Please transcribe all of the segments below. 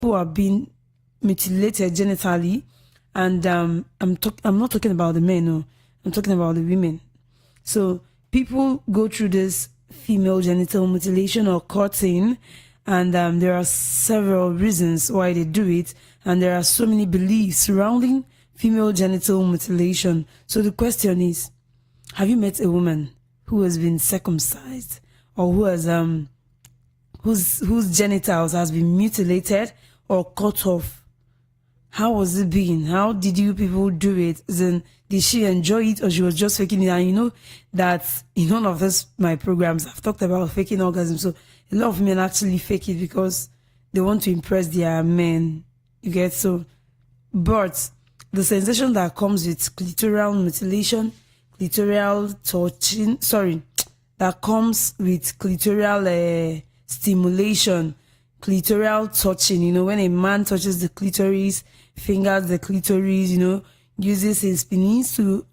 people are being mutilated genitally, and I'm not talking about the men, no, I'm talking about the women. So people go through this female genital mutilation or cutting, and there are several reasons why they do it, and there are so many beliefs surrounding female genital mutilation. So the question is, have you met a woman who has been circumcised, or who has whose genitals has been mutilated or cut off? How was it being? How did you people do it? Then did she enjoy it, or she was just faking it? And you know that in one of my programs, I've talked about faking orgasm. So a lot of men actually fake it because they want to impress their men. You get so, but the sensation that comes with clitoral mutilation, clitoral touching, that comes with clitoral stimulation, clitoral touching, you know, when a man touches the clitoris, fingers the clitoris, you know, uses his penis to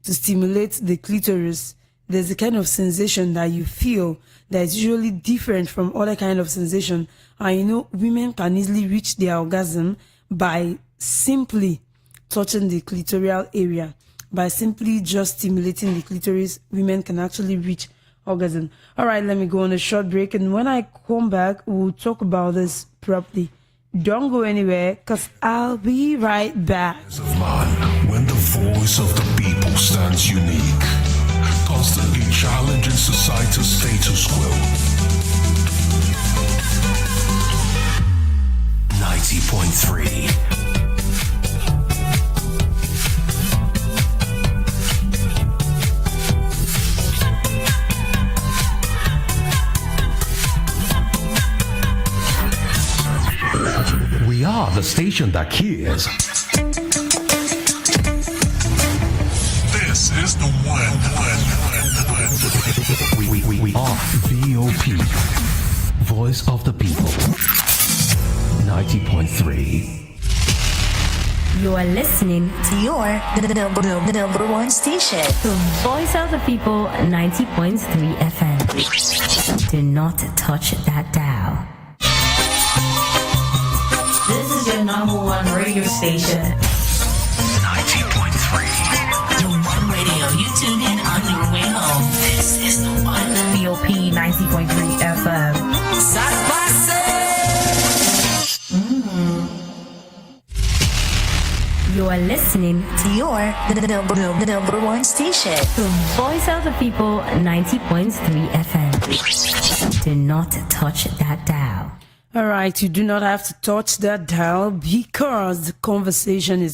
stimulate the clitoris, there's a kind of sensation that you feel that is usually different from other kind of sensation. And you know, women can easily reach their orgasm by simply touching the clitoral area. By simply just stimulating the clitoris, women can actually reach orgasm. All right, let me go on a short break, and when I come back, we'll talk about this properly. Don't go anywhere, because I'll be right back. Of man, when the voice of the people stands unique, constantly challenging society's status quo. 90.3. We are the station that cares. This is the one. We are VOP, Voice of the People. 90.3. You are listening to your the number one station, to Voice of the People 90.3 FM. Do not touch that dial. This is your number one radio station. 90.3. The one radio you tune in on your way home. This is the one. VOP 90.3 FM. You are listening to your the number one station, to Voice of the People 90.3 FM. Do not touch that dial. All right, you do not have to touch that dial, because the conversation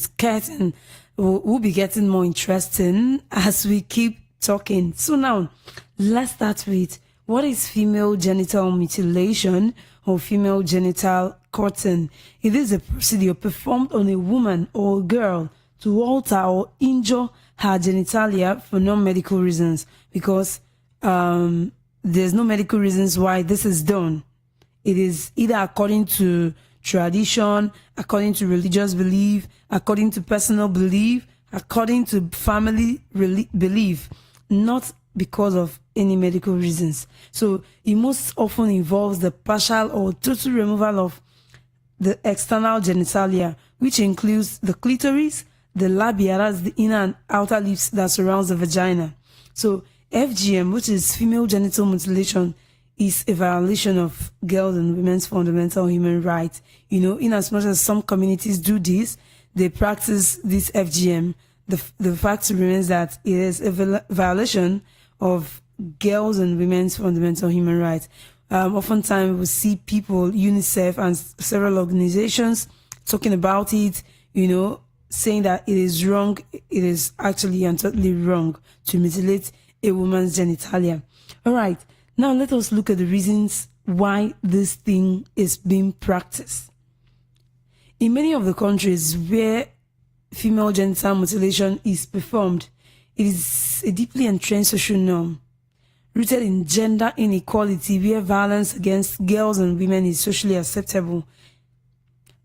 will be getting more interesting as we keep talking. So now, let's start with, what is female genital mutilation or female genital cutting? It is a procedure performed on a woman or a girl to alter or injure her genitalia for non-medical reasons, because there's no medical reasons why this is done. It is either according to tradition, according to religious belief, according to personal belief, according to family belief, not because of any medical reasons. So it most often involves the partial or total removal of the external genitalia, which includes the clitoris, the labia, that's the inner and outer lips that surrounds the vagina. So FGM, which is female genital mutilation, is a violation of girls' and women's fundamental human rights. You know, in as much as some communities do this, they practice this FGM, the fact remains that it is a violation of girls' and women's fundamental human rights. Oftentimes we see people, UNICEF and several organizations talking about it, you know, saying that it is wrong. It is actually and totally wrong to mutilate a woman's genitalia. All right. Now let us look at the reasons why this thing is being practiced. In many of the countries where female genital mutilation is performed, it is a deeply entrenched social norm, rooted in gender inequality, where violence against girls and women is socially acceptable.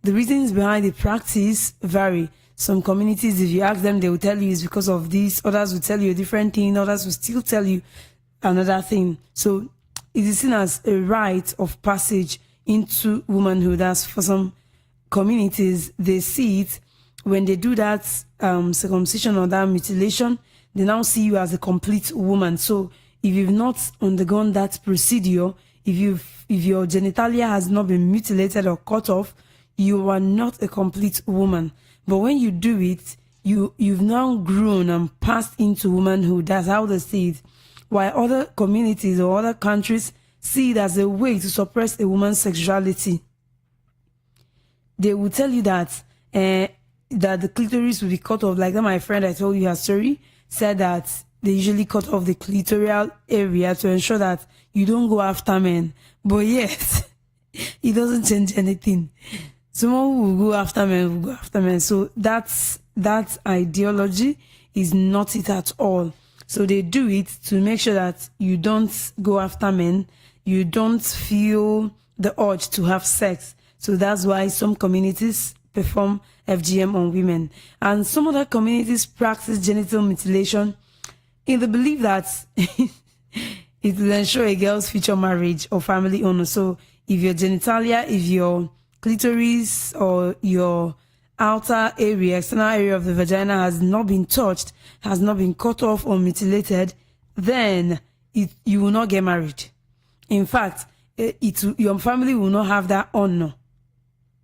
The reasons behind the practice vary. Some communities, if you ask them, they will tell you it's because of this. Others will tell you a different thing. Others will still tell you another thing. So it is seen as a rite of passage into womanhood. As for some communities, they see it when they do that circumcision or that mutilation, they now see you as a complete woman. So if you've not undergone that procedure, if your genitalia has not been mutilated or cut off, you are not a complete woman. But when you do it, you've now grown and passed into womanhood. That's how they see it. While other communities or other countries see it as a way to suppress a woman's sexuality. They will tell you that that the clitoris will be cut off. Like that, my friend I told you her story said that they usually cut off the clitoral area to ensure that you don't go after men. But yet, it doesn't change anything. Someone who will go after men will go after men. So that ideology is not it at all. So they do it to make sure that you don't go after men, you don't feel the urge to have sex. So that's why some communities perform FGM on women. And some other communities practice genital mutilation in the belief that it will ensure a girl's future marriage or family honor. So if your genitalia, if your clitoris or your outer area, external area of the vagina has not been touched, has not been cut off or mutilated, then you will not get married. In fact, your family will not have that honor,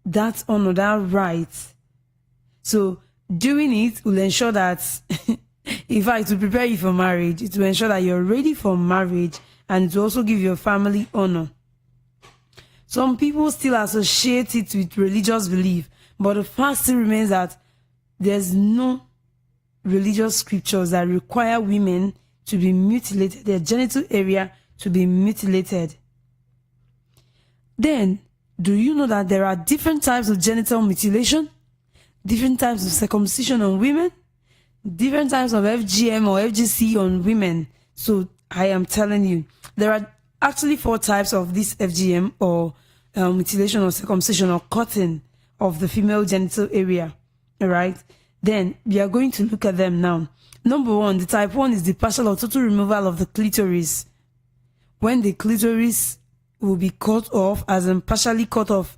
that right. So doing it will ensure that, in fact, to prepare you for marriage, it will ensure that you're ready for marriage, and it will also give your family honor. Some people still associate it with religious belief, but the fact still remains that there's no religious scriptures that require women to be mutilated, their genital area to be mutilated. Then, do you know that there are different types of genital mutilation? Different types of circumcision on women? Different types of FGM or FGC on women? So, I am telling you, there are actually 4 types of this FGM or mutilation or circumcision or cutting of the female genital area. All right. Then we are going to look at them now. Number 1, the type 1 is the partial or total removal of the clitoris. When the clitoris will be cut off, as in partially cut off,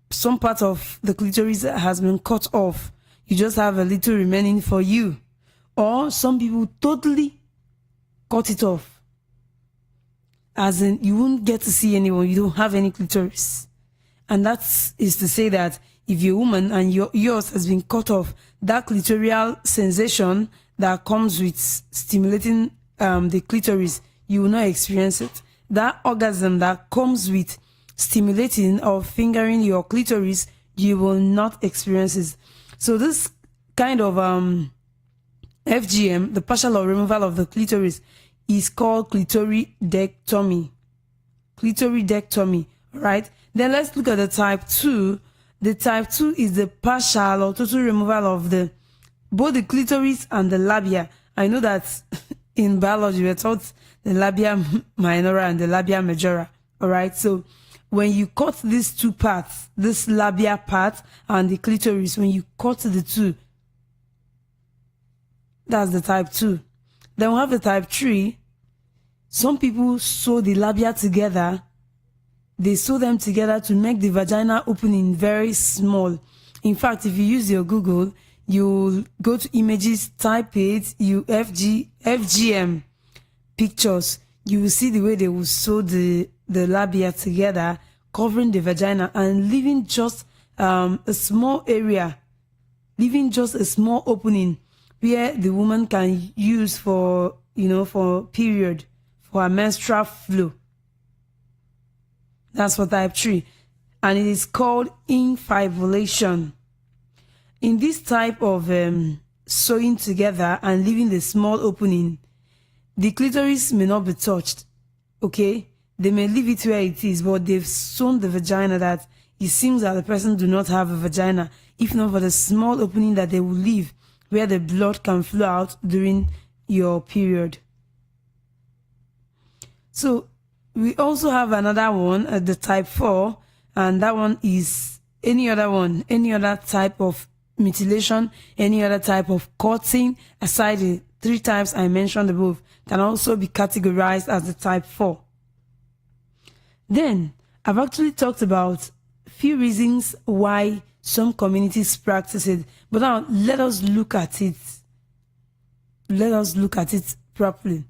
some part of the clitoris has been cut off. You just have a little remaining for you. Or some people totally cut it off. As in, you won't get to see anyone. You don't have any clitoris. And that is to say that if you're a woman and yours has been cut off, that clitoral sensation that comes with stimulating the clitoris, you will not experience it. That orgasm that comes with stimulating or fingering your clitoris, you will not experience it. So this kind of FGM, the partial or removal of the clitoris, is called clitoridectomy. Clitoridectomy, right? Then let's look at the type 2. The type 2 is the partial or total removal of both the clitoris and the labia. I know that in biology we're taught the labia minora and the labia majora. All right. So when you cut these 2 parts, this labia part and the clitoris, when you cut the 2, that's the type 2. Then we have the type 3. Some people sew the labia together. They sew them together to make the vagina opening very small. In fact, if you use your Google, you'll go to images, type it, FGM pictures. You will see the way they will sew the labia together, covering the vagina and leaving just a small area, leaving just a small opening where the woman can use for period, for a menstrual flow. That's for type 3. And it is called infibulation. In this type of sewing together and leaving the small opening, the clitoris may not be touched. Okay? They may leave it where it is, but they've sewn the vagina that it seems that the person do not have a vagina, if not for the small opening that they will leave where the blood can flow out during your period. So we also have another one, the type 4, and that one is any other type of mutilation, any other type of cutting, aside the 3 types I mentioned above, can also be categorized as the type 4. Then, I've actually talked about a few reasons why some communities practice it, but now let us look at it. Let us look at it properly.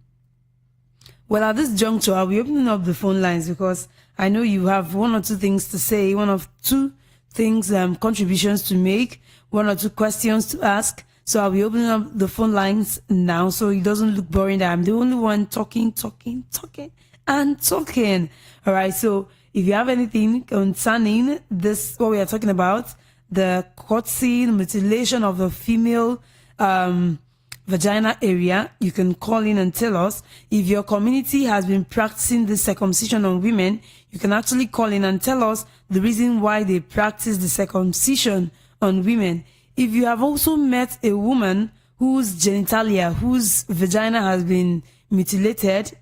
Well, at this juncture, I'll be opening up the phone lines because I know you have one or two things to say, one or two things, contributions to make, one or two questions to ask. So I'll be opening up the phone lines now so it doesn't look boring that I'm the only one talking. All right. So if you have anything concerning this, what we are talking about, the courtesy, mutilation of the female vagina area, you can call in and tell us. If your community has been practicing the circumcision on women, you can actually call in and tell us the reason why they practice the circumcision on women. If you have also met a woman whose genitalia, whose vagina has been mutilated,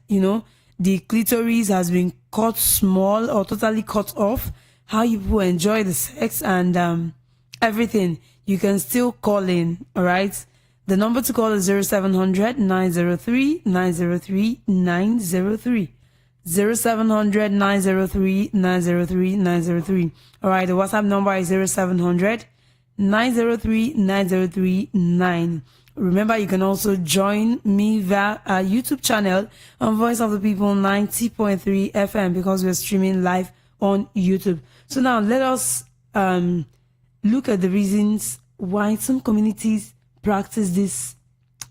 the clitoris has been cut small or totally cut off, how you will enjoy the sex and everything, you can still call in, all right? The number to call is 0700 903 903 903. 0700 903 903 903. All right, the WhatsApp number is 0700 903 903 9. Remember, you can also join me via our YouTube channel on Voice of the People 90.3 FM because we're streaming live on YouTube. So now let us look at the reasons why some communities practice this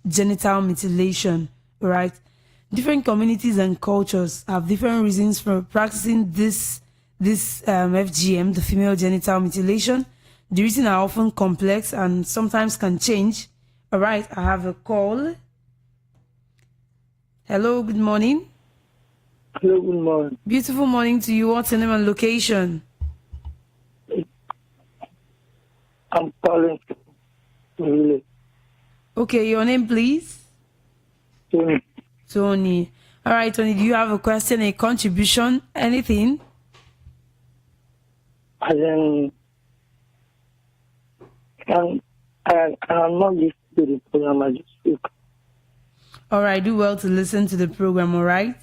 genital mutilation, right? Different communities and cultures have different reasons for practicing this FGM, the female genital mutilation. The reasons are often complex and sometimes can change. All right, I have a call. Hello, good morning. Hello, good morning. Beautiful morning to you. What's your name and location? I'm calling from Village. Okay, your name, please? Tony. Tony. All right, Tony, do you have a question, a contribution, anything? I'm not used to the program. I just speak. All right, do well to listen to the program, all right?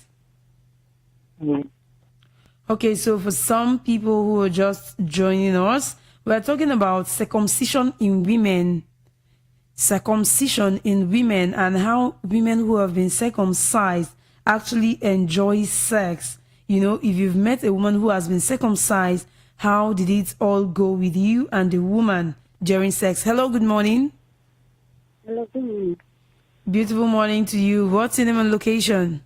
Okay, so for some people who are just joining us, we're talking about circumcision in women. Circumcision in women and how women who have been circumcised actually enjoy sex. If you've met a woman who has been circumcised, how did it all go with you and the woman during sex? Hello, good morning. Hello, good morning. Beautiful morning to you. What's your name and location?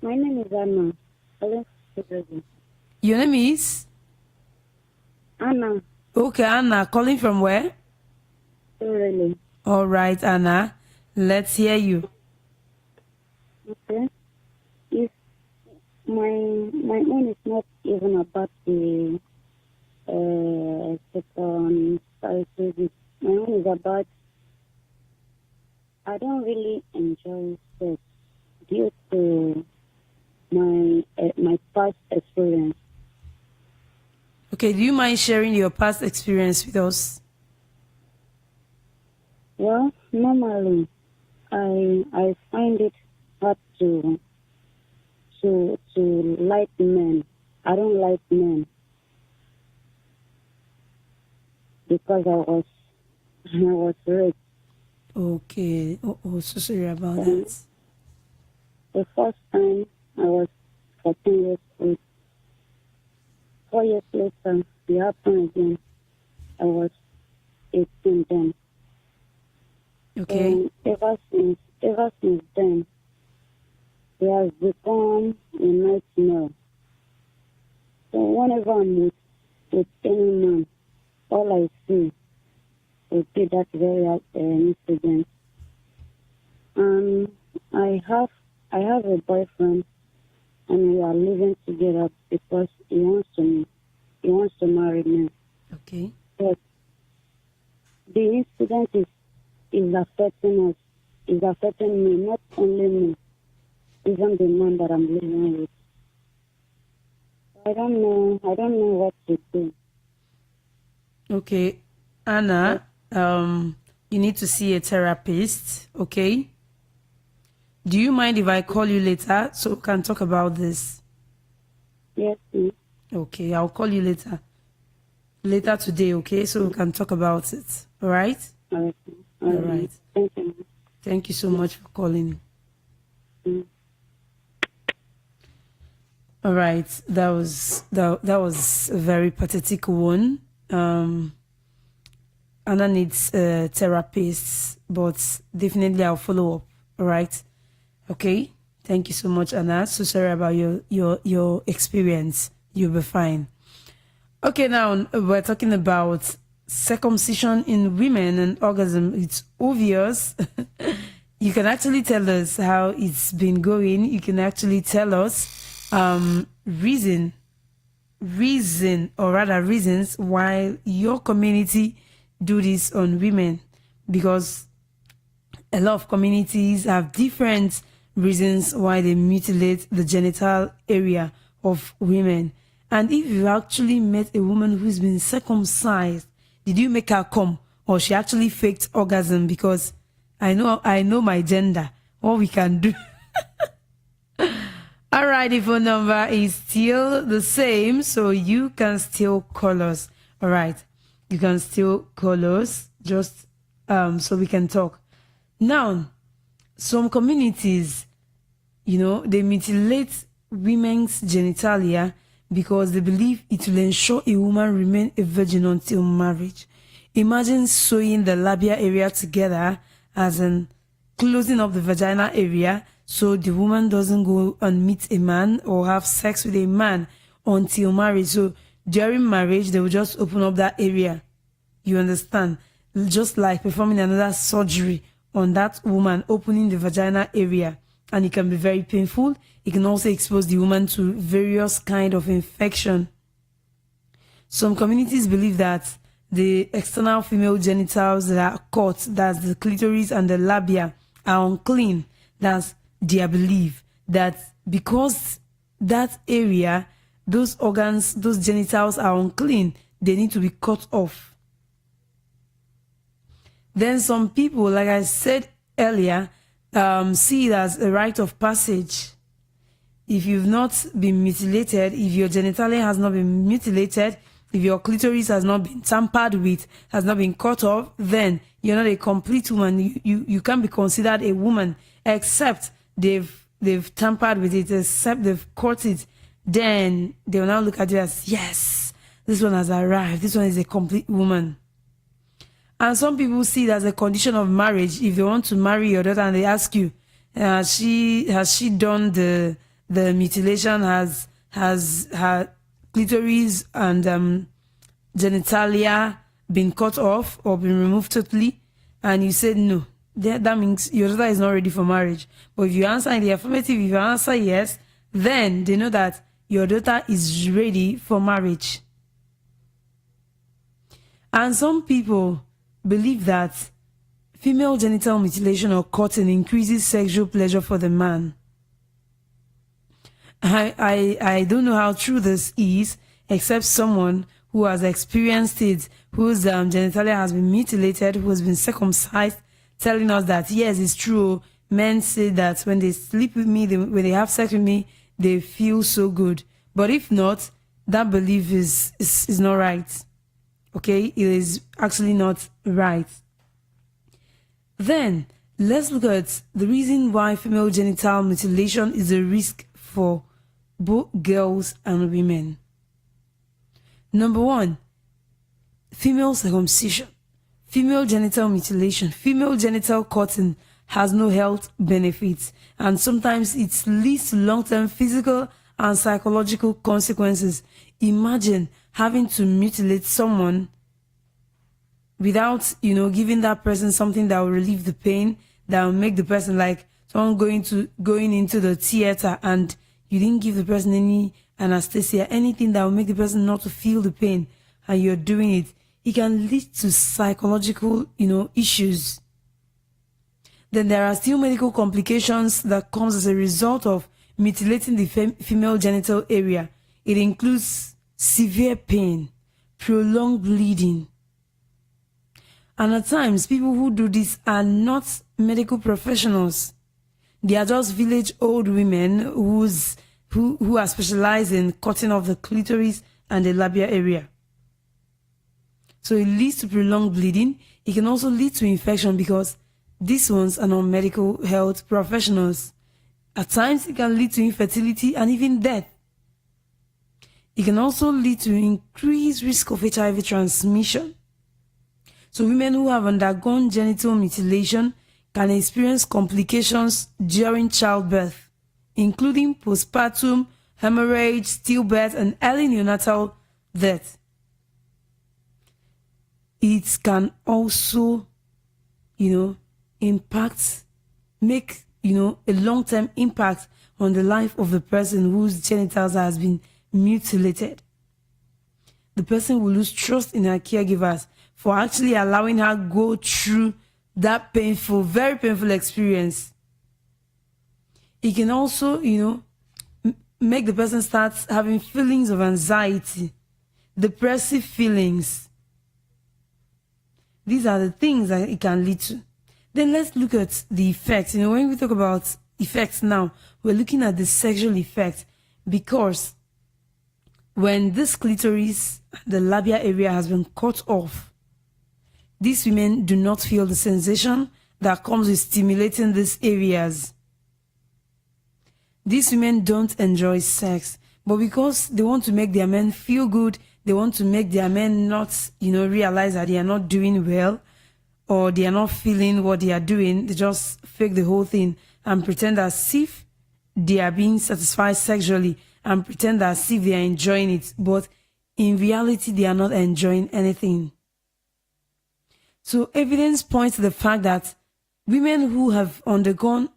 My name is Anna. Your name is? Anna. Okay, Anna. Calling from where? Really? All right, Anna. Let's hear you. Okay. If my own is not even about the second psychic. My own is about I don't really enjoy sex due to my past experience. Okay, do you mind sharing your past experience with us? Well, normally, I find it hard to like men. I don't like men because I was raped. Okay. Oh, so sorry about that. The first time I was 14 years old. 4 years later, it happened again. I was 18 then. Okay. And ever since then, it has become a nightmare. So whenever I'm with any man, all I see would be that very incident. And I have a boyfriend, and we are living together because he wants to marry me. Okay. But the incident is affecting us. Is affecting me, not only me, even the man that I'm living with. I don't know what to do. Okay, Anna, you need to see a therapist, okay? Do you mind if I call you later so we can talk about this? Yes, please. Okay, I'll call you later today, okay, so we can talk about it. All right. All right. All right. Thank you. Thank you so much for calling. Mm. All right, that was a very pathetic one. Anna needs a therapist, but definitely I'll follow up. All right. Okay. Thank you so much, Anna. So sorry about your experience. You'll be fine. Okay, now we're talking about circumcision in women and orgasm. It's obvious. You can actually tell us how it's been going. You can actually tell us reasons why your community do this on women, because a lot of communities have different reasons why they mutilate the genital area of women. And if you actually met a woman who's been circumcised, did you make her come, or she actually faked orgasm? Because I know my gender, what we can do. All right, the phone number is still the same, so you can still call us. All right, you can still call us, just so we can talk. Now, some communities, they mutilate women's genitalia because they believe it will ensure a woman remain a virgin until marriage. Imagine sewing the labia area together, as in closing up the vagina area, so the woman doesn't go and meet a man or have sex with a man until marriage. So during marriage, they will just open up that area. You understand? Just like performing another surgery on that woman, opening the vagina area. And it can be very painful. It can also expose the woman to various kind of infection. Some communities believe that the external female genitals that are cut, that's the clitoris and the labia, are unclean. That's their belief, that because that area, those organs, those genitals are unclean, they need to be cut off. Then some people, like I said earlier, see it as a rite of passage. If you've not been mutilated, if your genitalia has not been mutilated, if your clitoris has not been tampered with, has not been cut off, then you're not a complete woman. You can't be considered a woman, except they've tampered with it, except they've cut it. Then they will now look at you as, yes, this one has arrived. This one is a complete woman. And some people see it as a condition of marriage. If they want to marry your daughter and they ask you, has she done the mutilation? Has her clitoris and genitalia been cut off or been removed totally? And you said no. That means your daughter is not ready for marriage. But if you answer in the affirmative, if you answer yes, then they know that your daughter is ready for marriage. And some people believe that female genital mutilation or cutting increases sexual pleasure for the man. I don't know how true this is, except someone who has experienced it, whose genitalia has been mutilated, who has been circumcised, telling us that yes, it's true. Men say that when they sleep with me, when they have sex with me, they feel so good. But if not, that belief is not right. Okay, it is actually not right. Then let's look at the reason why female genital mutilation is a risk for both girls and women. Number one, female circumcision, female genital mutilation, female genital cutting has no health benefits, and sometimes it leads to long-term physical and psychological consequences. Imagine having to mutilate someone without, giving that person something that will relieve the pain, that will make the person, like someone going into the theater and you didn't give the person any anesthesia, anything that will make the person not to feel the pain, and you're doing it. It can lead to psychological, issues. Then there are still medical complications that comes as a result of mutilating the female genital area. It includes severe pain, prolonged bleeding. And at times, people who do this are not medical professionals. They are just village old women whose who are specialized in cutting off the clitoris and the labia area. So it leads to prolonged bleeding. It can also lead to infection because these ones are not medical health professionals. At times, it can lead to infertility and even death. It can also lead to increased risk of HIV transmission. So women who have undergone genital mutilation can experience complications during childbirth, including postpartum, hemorrhage, stillbirth, and early neonatal death. It can also, make, a long-term impact on the life of the person whose genitals has been mutilated. The person will lose trust in her caregivers for actually allowing her go through that painful, very painful experience. It can also, make the person start having feelings of anxiety, depressive feelings. These are the things that it can lead to. Then let's look at the effects. When we talk about effects now, we're looking at the sexual effect, because when this clitoris, the labia area, has been cut off, these women do not feel the sensation that comes with stimulating these areas. These women don't enjoy sex, but because they want to make their men feel good, they want to make their men not, realize that they are not doing well, or they are not feeling what they are doing, they just fake the whole thing and pretend as if they are being satisfied sexually and pretend as if they are enjoying it. But in reality, they are not enjoying anything. So evidence points to the fact that women who have undergone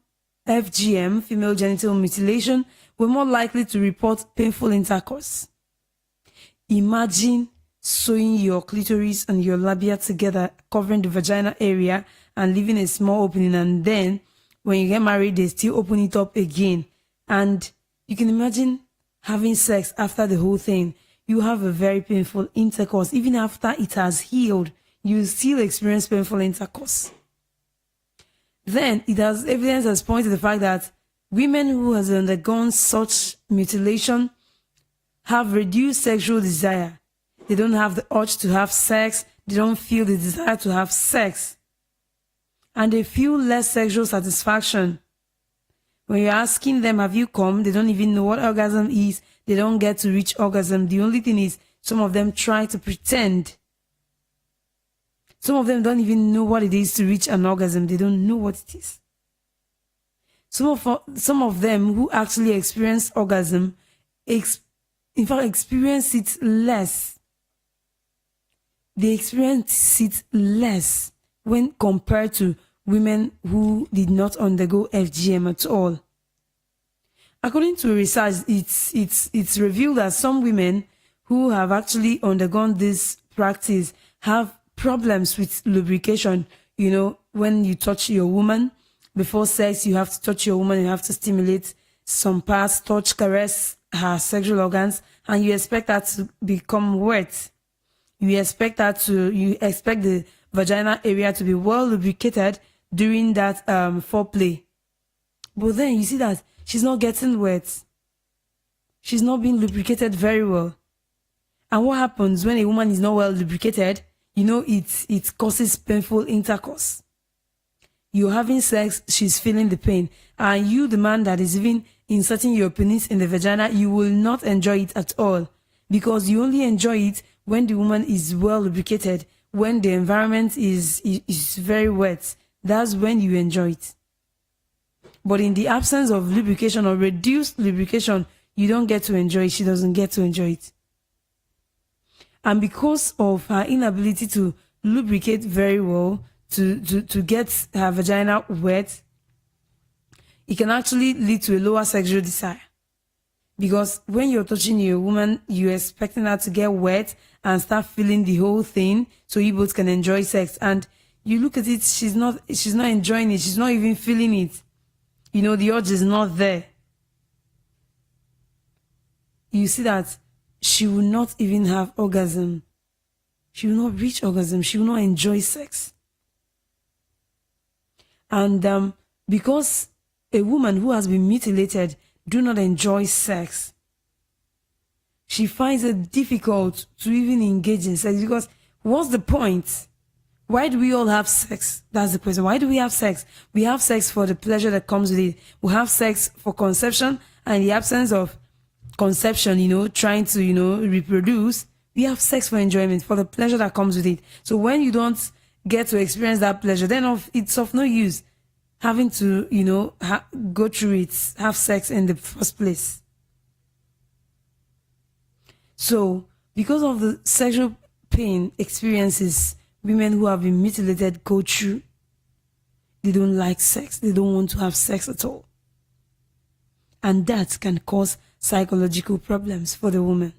FGM, female genital mutilation, were more likely to report painful intercourse. Imagine sewing your clitoris and your labia together, covering the vaginal area and leaving a small opening, and then when you get married, they still open it up again. And you can imagine having sex after the whole thing. You have a very painful intercourse. Even after it has healed, you still experience painful intercourse. Then evidence has pointed to the fact that women who has undergone such mutilation have reduced sexual desire. They don't have the urge to have sex. They don't feel the desire to have sex. And they feel less sexual satisfaction. When you're asking them, have you come? They don't even know what orgasm is. They don't get to reach orgasm. The only thing is, some of them try to pretend. Some of them don't even know what it is to reach an orgasm. They don't know what it is. Some of them who actually experience orgasm, experience it less. They experience it less when compared to women who did not undergo FGM at all. According to research, it's revealed that some women who have actually undergone this practice have problems with lubrication. When you touch your woman before sex, you have to touch your woman, you have to stimulate some parts, touch, caress her sexual organs, and you expect that to become wet. You expect the vaginal area to be well lubricated during that foreplay. But then you see that she's not getting wet. She's not being lubricated very well. And what happens when a woman is not well lubricated? It causes painful intercourse. You're having sex, she's feeling the pain. And you, the man that is even inserting your penis in the vagina, you will not enjoy it at all. Because you only enjoy it when the woman is well lubricated, when the environment is very wet. That's when you enjoy it. But in the absence of lubrication or reduced lubrication, you don't get to enjoy it. She doesn't get to enjoy it. And because of her inability to lubricate very well, to get her vagina wet, it can actually lead to a lower sexual desire. Because when you're touching your woman, you're expecting her to get wet and start feeling the whole thing so you both can enjoy sex. And you look at it, she's not enjoying it. She's not even feeling it. The urge is not there. You see that she will not even have orgasm. She will not reach orgasm. She will not enjoy sex. And because a woman who has been mutilated do not enjoy sex. She finds it difficult to even engage in sex because what's the point? Why do we all have sex? That's the question. Why do we have sex? We have sex for the pleasure that comes with it. We have sex for conception, and in the absence of conception, trying to, reproduce, we have sex for enjoyment, for the pleasure that comes with it. So when you don't get to experience that pleasure, then it's of no use having to, go through it, have sex in the first place. So because of the sexual pain experiences women who have been mutilated go through, they don't like sex. They don't want to have sex at all. And that can cause psychological problems for the woman.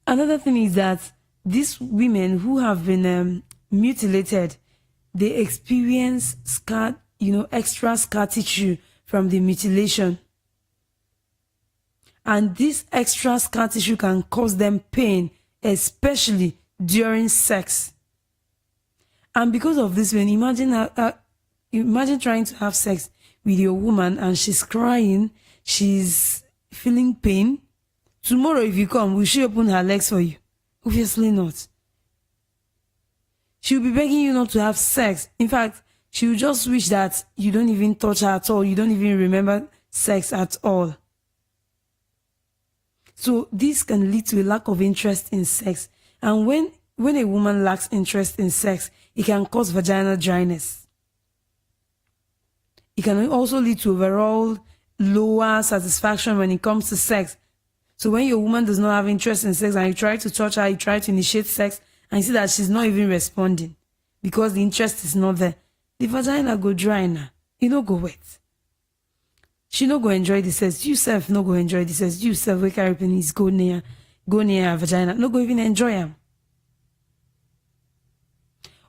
Another thing is that these women who have been mutilated, they experience extra scar tissue from the mutilation. And this extra scar tissue can cause them pain, especially during sex. And because of this, when imagine trying to have sex with your woman and she's crying, she's feeling pain. Tomorrow, if you come, will she open her legs for you? Obviously not. She'll be begging you not to have sex. In fact, she will just wish that you don't even touch her at all. You don't even remember sex at all. So this can lead to a lack of interest in sex. And when a woman lacks interest in sex, it can cause vaginal dryness. It can also lead to overall lower satisfaction when it comes to sex. So when your woman does not have interest in sex and you try to touch her, you try to initiate sex, and you see that she's not even responding because the interest is not there, the vagina go dry now. It no go wet. She no go enjoy the sex. You self no go enjoy the sex. You self we carry penis go near her vagina. No go even enjoy them.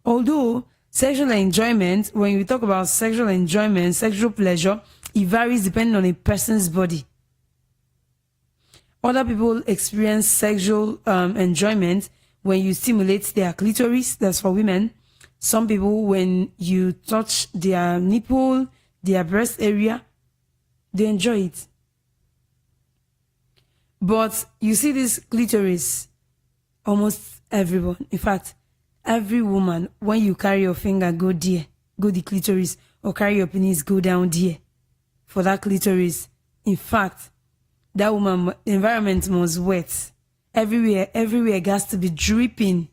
Although sexual enjoyment, when we talk about sexual enjoyment, sexual pleasure, it varies depending on a person's body. Other people experience sexual enjoyment when you stimulate their clitoris. That's for women. Some people, when you touch their nipple, their breast area, they enjoy it. But you see this clitoris, almost everyone, in fact, every woman, when you carry your finger, go there, go the clitoris, or carry your penis, go down there for that clitoris. In fact, that woman environment was wet. Everywhere has to be dripping.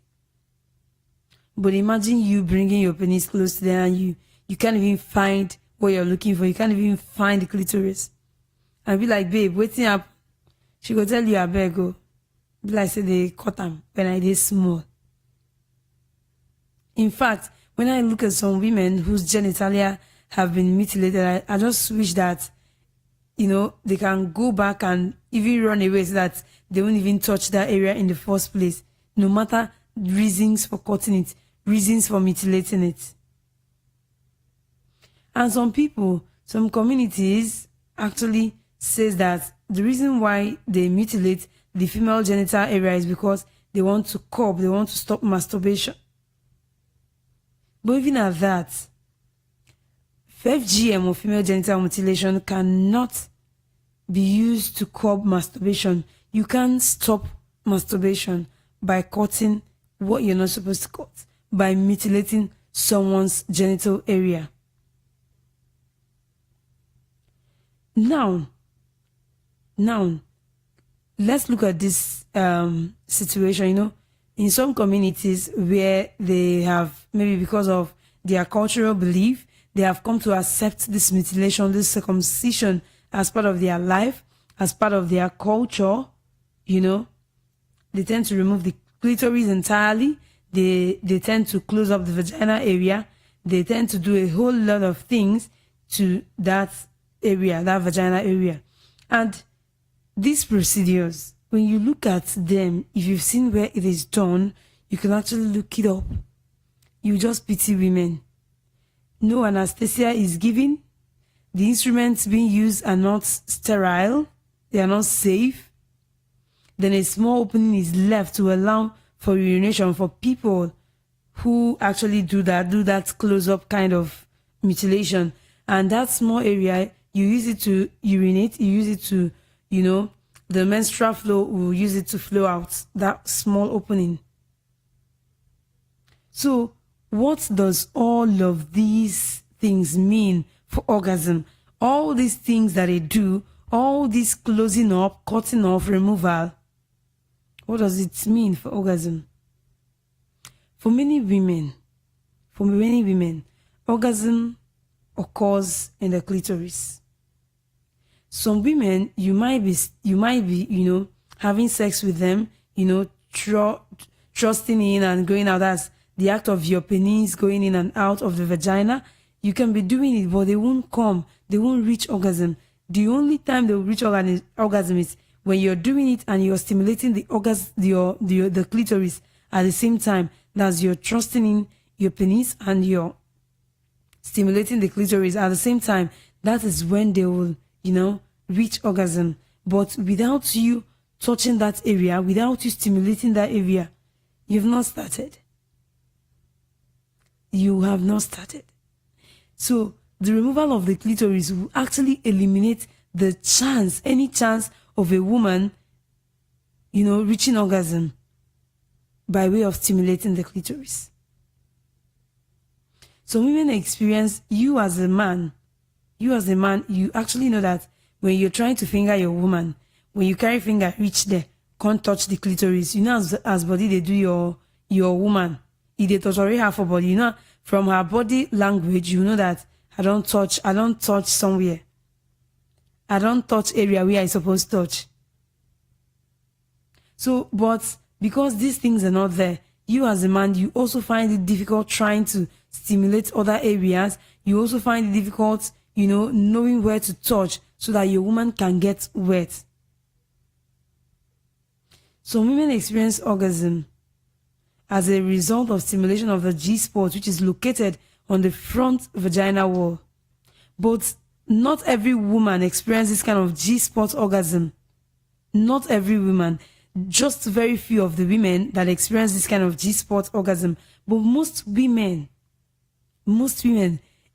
But imagine you bringing your penis close to there and you can't even find what you're looking for. You can't even find the clitoris. And be like, babe, waiting up. She go tell you, I beg go. Be like, say they cut them when I did small. In fact, when I look at some women whose genitalia have been mutilated, I just wish that, they can go back and even run away so that they won't even touch that area in the first place, no matter reasons for cutting it, reasons for mutilating it. And some communities actually says that the reason why they mutilate the female genital area is because they want to curb, they want to stop masturbation. But even at that, FGM or female genital mutilation cannot be used to curb masturbation. You can't stop masturbation by cutting what you're not supposed to cut, by mutilating someone's genital area. Now, let's look at this situation, in some communities where they have, maybe because of their cultural belief, they have come to accept this mutilation, this circumcision as part of their life, as part of their culture, They tend to remove the clitoris entirely. They tend to close up the vagina area. They tend to do a whole lot of things to that area, that vagina area. And these procedures, when you look at them, if you've seen where it is done, you can actually look it up. You just pity women. No anesthesia is given. The instruments being used are not sterile. They are not safe. Then a small opening is left to allow for urination for people who actually do that close-up kind of mutilation. And that small area You use it to urinate. You use it to, the menstrual flow will use it to flow out, that small opening. So what does all of these things mean for orgasm? All these things that they do, all this closing up, cutting off, removal, what does it mean for orgasm? For many women, orgasm occurs in the clitoris. Some women, you might be, having sex with them, trusting in and going out. That's the act of your penis going in and out of the vagina. You can be doing it, but they won't come. They won't reach orgasm. The only time they will reach orgasm is when you're doing it and you're stimulating the clitoris at the same time. That's you're trusting in your penis and you're stimulating the clitoris at the same time. That is when they will, reach orgasm. But without you touching that area, without you stimulating that area, you've not started. You have not started. So the removal of the clitoris will actually eliminate any chance of a woman, reaching orgasm by way of stimulating the clitoris. So women experience, you as a man, you actually know that when you're trying to finger your woman, when you carry finger, reach there, can't touch the clitoris. As body they do your woman, if they touch already half her body, from her body language, that I don't touch somewhere. I don't touch area where I supposed to touch. So, but because these things are not there, you as a man, you also find it difficult trying to stimulate other areas. You also find it difficult, knowing where to touch so that your woman can get wet. So women experience orgasm as a result of stimulation of the G-spot, which is located on the front vaginal wall. But not every woman experiences this kind of G-spot orgasm. Not every woman. Just very few of the women that experience this kind of G-spot orgasm. But most women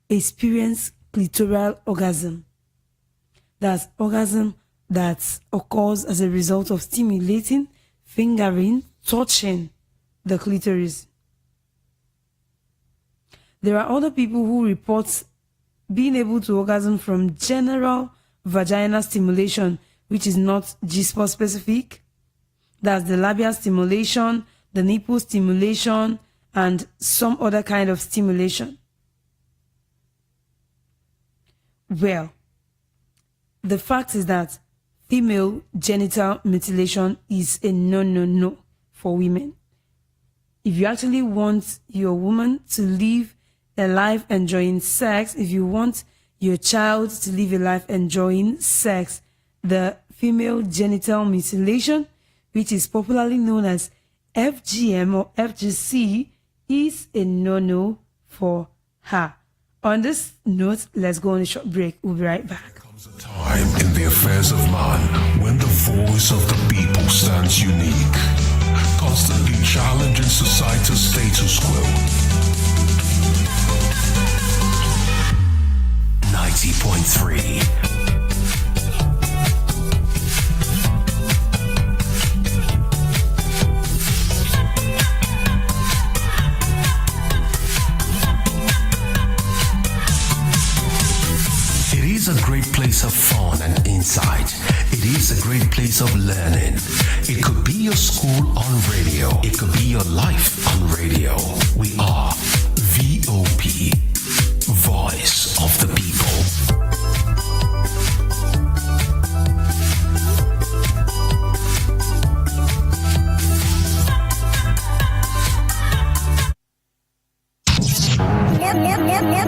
experience clitoral orgasm. That's orgasm that occurs as a result of stimulating, fingering, touching the clitoris. There are other people who report being able to orgasm from general vaginal stimulation, which is not G-spot specific. That's the labial stimulation, the nipple stimulation, and some other kind of stimulation. Well, the fact is that female genital mutilation is a no for women. If you actually want your woman to live a life enjoying sex, if you want your child to live a life enjoying sex, the female genital mutilation, which is popularly known as FGM or FGC, is a no for her. On this note, let's go on a short break. We'll be right back. Comes a time in the affairs of man when the voice of the people stands unique, constantly challenging society's status quo. 90.3. It is a great place of fun and insight. It is a great place of learning. It could be your school on radio. It could be your life on radio. We are VOP, Voice of the People.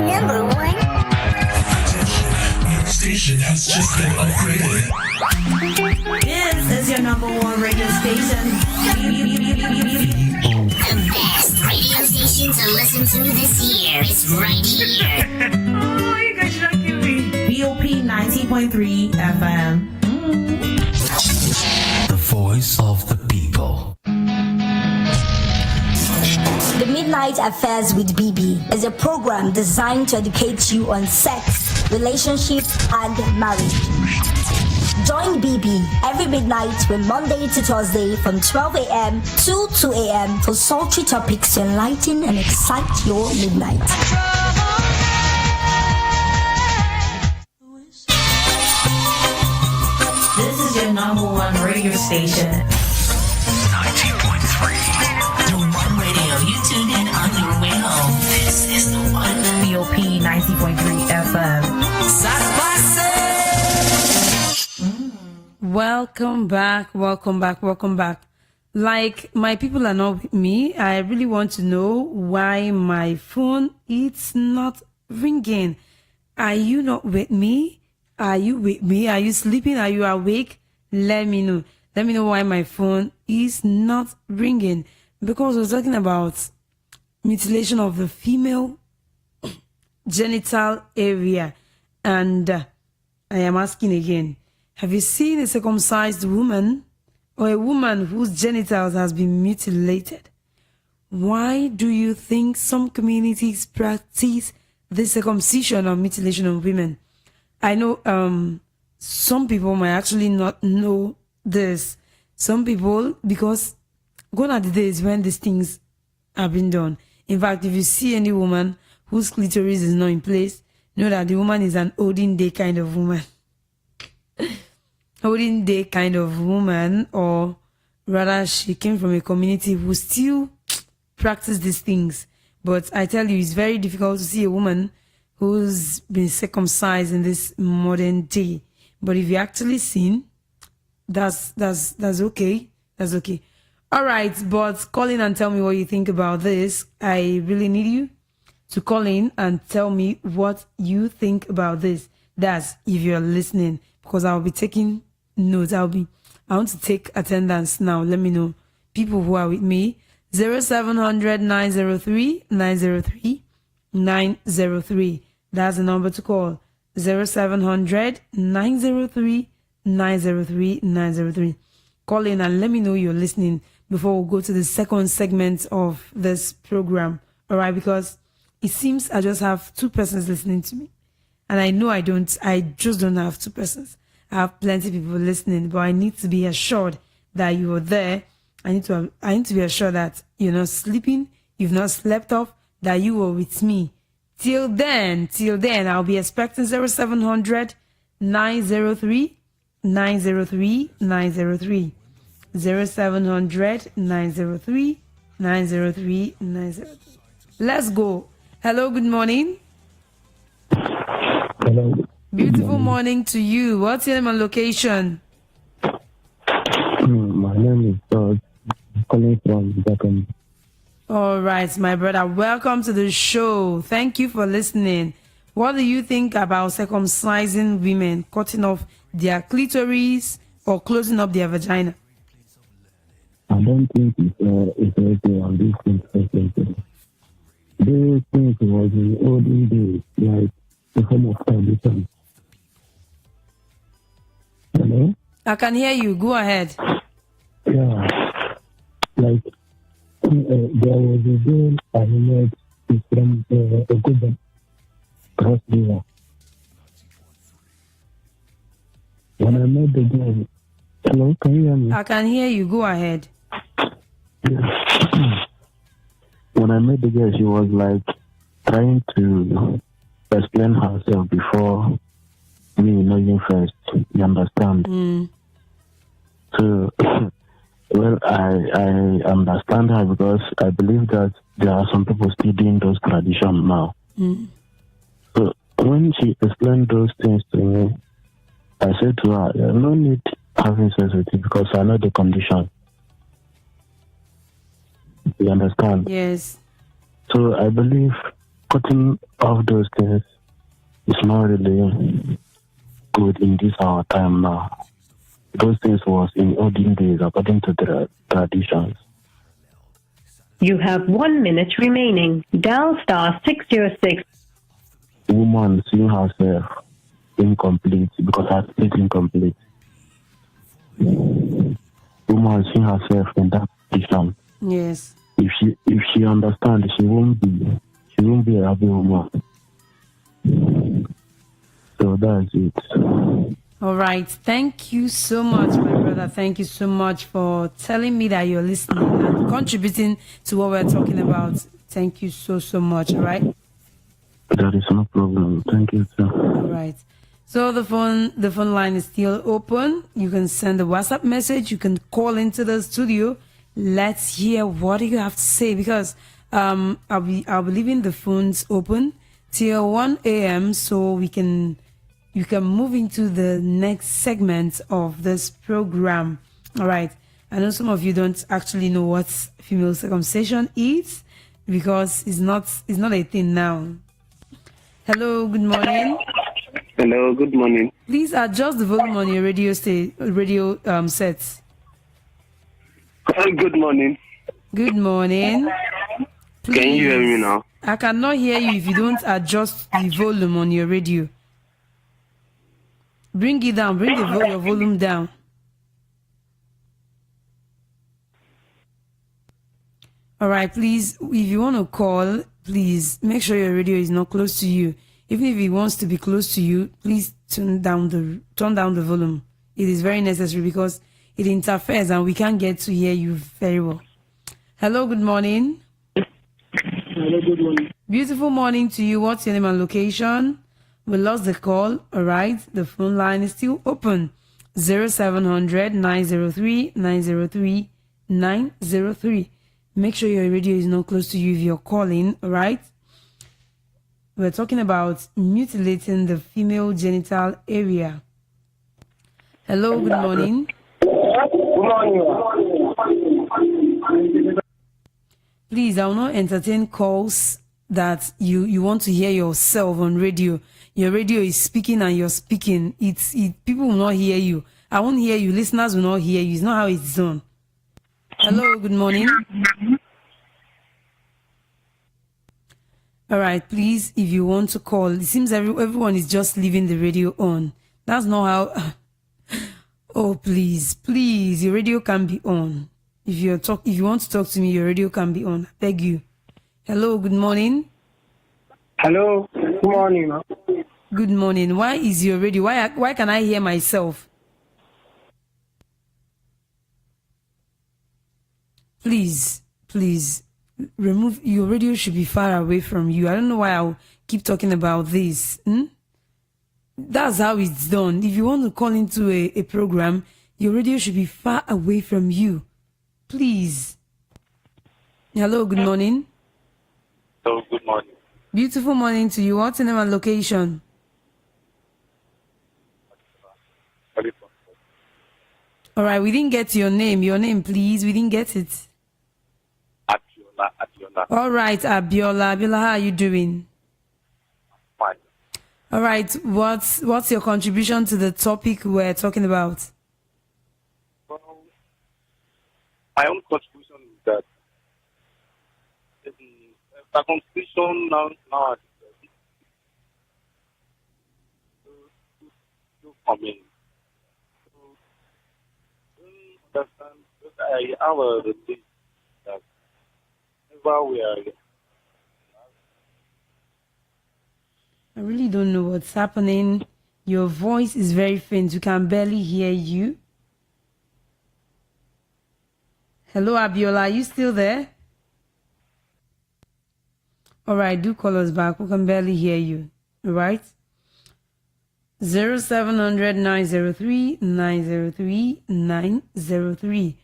Number one. Your station has just been upgraded. This is your number one radio station. The best radio station to listen to this year is right here. Oh, you guys should not kill me. VOP 90.3 FM. The voice of the people. The Midnight Affairs with BB is a program designed to educate you on sex, relationships, and marriage. Join BB every midnight from Monday to Thursday from 12 a.m. to 2 a.m. for sultry topics to enlighten and excite your midnight. This is your number one radio station. 90.3. The One Radio. You tuned in on your way home. This is the One. BOP 90.3 FM. Welcome back. Like, my people are not with me. I really want to know why my phone it's not ringing. Are you not with me? Are you with me? Are you sleeping? Are you awake? Let me know. Let me know why my phone is not ringing. Because we're talking about mutilation of the female genital area. And I am asking again, have you seen a circumcised woman or a woman whose genitals has been mutilated? Why do you think some communities practice the circumcision or mutilation of women? I know some people might actually not know this. Some people, because gone are the days when these things have been done. In fact, if you see any woman whose clitoris is not in place, know that the woman is an olden day kind of woman. Olden day kind of woman, or rather she came from a community who still practice these things. But I tell you, it's very difficult to see a woman who's been circumcised in this modern day. But if you actually seen, that's okay. That's okay. All right, but call in and tell me what you think about this. I really need you to call in and tell me what you think about this. That's if you're listening, because I'll be taking notes. I want to take attendance now. Let me know. People who are with me, 0700 903 903 903. That's the number to call. 0700 903 903 903. Call in and let me know you're listening before we go to the second segment of this program. All right, because it seems I just have two persons listening to me. And I know I just don't have two persons. I have plenty of people listening, but I need to be assured that you are there. I need to be assured that you're not sleeping, you've not slept off, that you were with me. Till then, I'll be expecting 0700 903 903 903. 0700 903 903 903. Let's go. Hello, good morning. Hello. Beautiful morning to you. What's your name and location? My name is George. I'm calling from Japan. All right, my brother. Welcome to the show. Thank you for listening. What do you think about circumcising women, cutting off their clitoris or closing up their vagina? I don't think it's anything on this thing. These things was in olden days, like the form of tradition. Hello? I can hear you. Go ahead. Yeah. Like, there was a girl I met from a good cross river. When I met the girl, hello, can you hear me? I can hear you. Go ahead. Yeah. When I met the girl, she was like trying to explain herself before me knowing first. You understand? So, well, I understand her because I believe that there are some people still doing those traditions now. So when she explained those things to me, I said to her, "There's no need having sex with you because I know the condition." You understand? Yes. So I believe cutting off those things is not really good in this our time now. Those things was in olden days according to the traditions. You have 1 minute remaining. Dial star 606. Woman seeing herself incomplete because her state incomplete. Woman seeing herself in that position. Yes. If she understands, she won't be a happy woman. So that's it. All right. Thank you so much, my brother. Thank you so much for telling me that you're listening and contributing to what we're talking about. Thank you so much. All right. That is no problem. Thank you, sir. All right. So the phone line is still open. You can send a WhatsApp message. You can call into the studio. Let's hear what you have to say, because I'll be leaving the phones open till 1 a.m. so you can move into the next segment of this program. All right. I know some of you don't actually know what female circumcision is, because it's not a thing now. Hello, good morning. Hello, good morning. Please adjust the volume on your radio sets. Good morning. Good morning. Please. Can you hear me now? I cannot hear you if you don't adjust the volume on your radio. Bring it down. Bring your volume down. All right, please, if you want to call, please make sure your radio is not close to you. Even if it wants to be close to you, please turn down the volume. It is very necessary, because it interferes and we can't get to hear you very well. Hello, good morning. Hello, good morning. Beautiful morning to you. What's your name and location? We lost the call. All right, the phone line is still open. 0700 903 903 903. Make sure your radio is not close to you if you're calling. All right. We're talking about mutilating the female genital area. Hello, good morning. Good morning. Please, I will not entertain calls that you want to hear yourself on radio. Your radio is speaking and you're speaking. People will not hear you. I won't hear you. Listeners will not hear you. It's not how it's done. Hello, good morning. All right, please, if you want to call, it seems everyone is just leaving the radio on. That's not how. Oh, please, your radio can be on. If you want to talk to me, your radio can be on. I beg you. Hello, good morning. Hello, good morning. Good morning. Why is your radio? Why can I hear myself? Please, remove your radio. Should be far away from you. I don't know why I'll keep talking about this. That's how it's done. If you want to call into a program, your radio should be far away from you. Please. Hello, good morning. Hello, good morning. Beautiful morning to you. What's your name and location? All right, we didn't get your name. Your name, please. We didn't get it. Abiola. All right, Abiola. Abiola, how are you doing? Fine. All right, what's your contribution to the topic we're talking about? Well, my own contribution is that circumcision now coming. Understand? I have a belief that whenever we are. I really don't know what's happening. Your voice is very faint. We can barely hear you. Hello, Abiola. Are you still there? All right, do call us back. We can barely hear you. All right? 0700 903 903 903.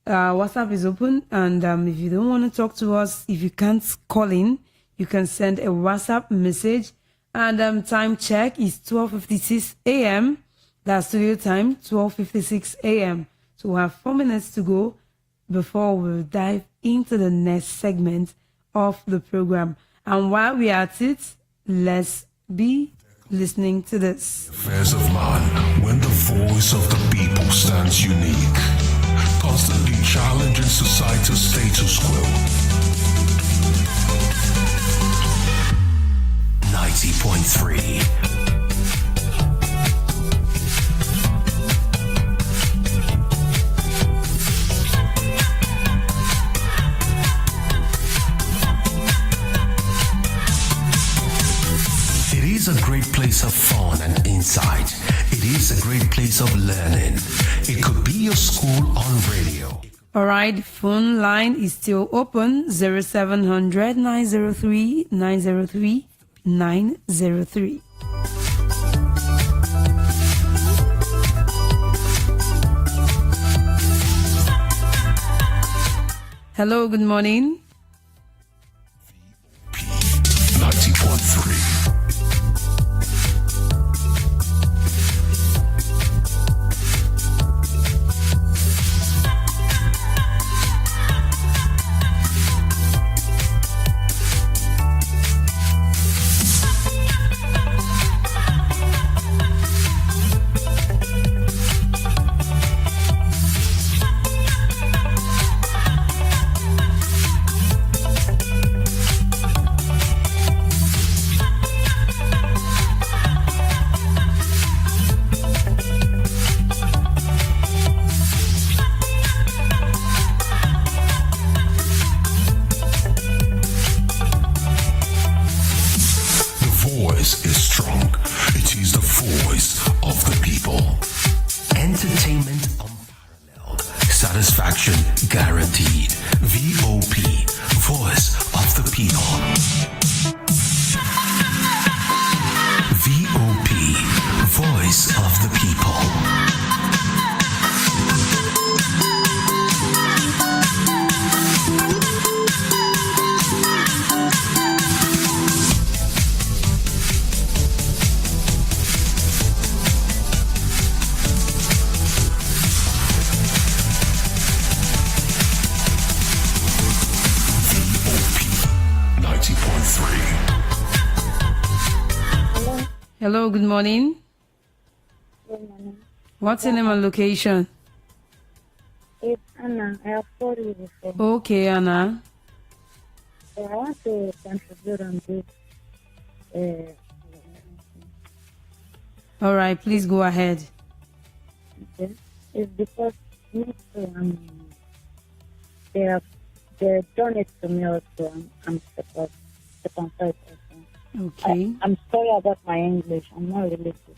WhatsApp is open, and if you don't want to talk to us, if you can't call in, you can send a WhatsApp message. And time check is 12:56 a.m. That's studio time, 12:56 a.m. So we have 4 minutes to go before we dive into the next segment of the program. And while we are at it, let's be listening to this. Affairs of man, when the voice of the people stands unique, constantly challenging society's status quo. 90.3. It is a great great place of fun and insight. It is a great place of learning. It could be your school on radio. All right, phone line is still open 0700 903 903 903. Hello, good morning. 90.3. Is strong. It is the voice of the people. Entertainment unparalleled. Satisfaction guaranteed. VOP, voice of the people. VOP, voice of the people. Hello, good morning. Good morning. What's your name and location? It's Anna. I have called you before. Okay, Anna. So I want to contribute on this. All right, please go ahead. Okay. It's because me too, they've done it to me also. I'm circumcised also. Okay. I'm sorry about my English. I'm not really good.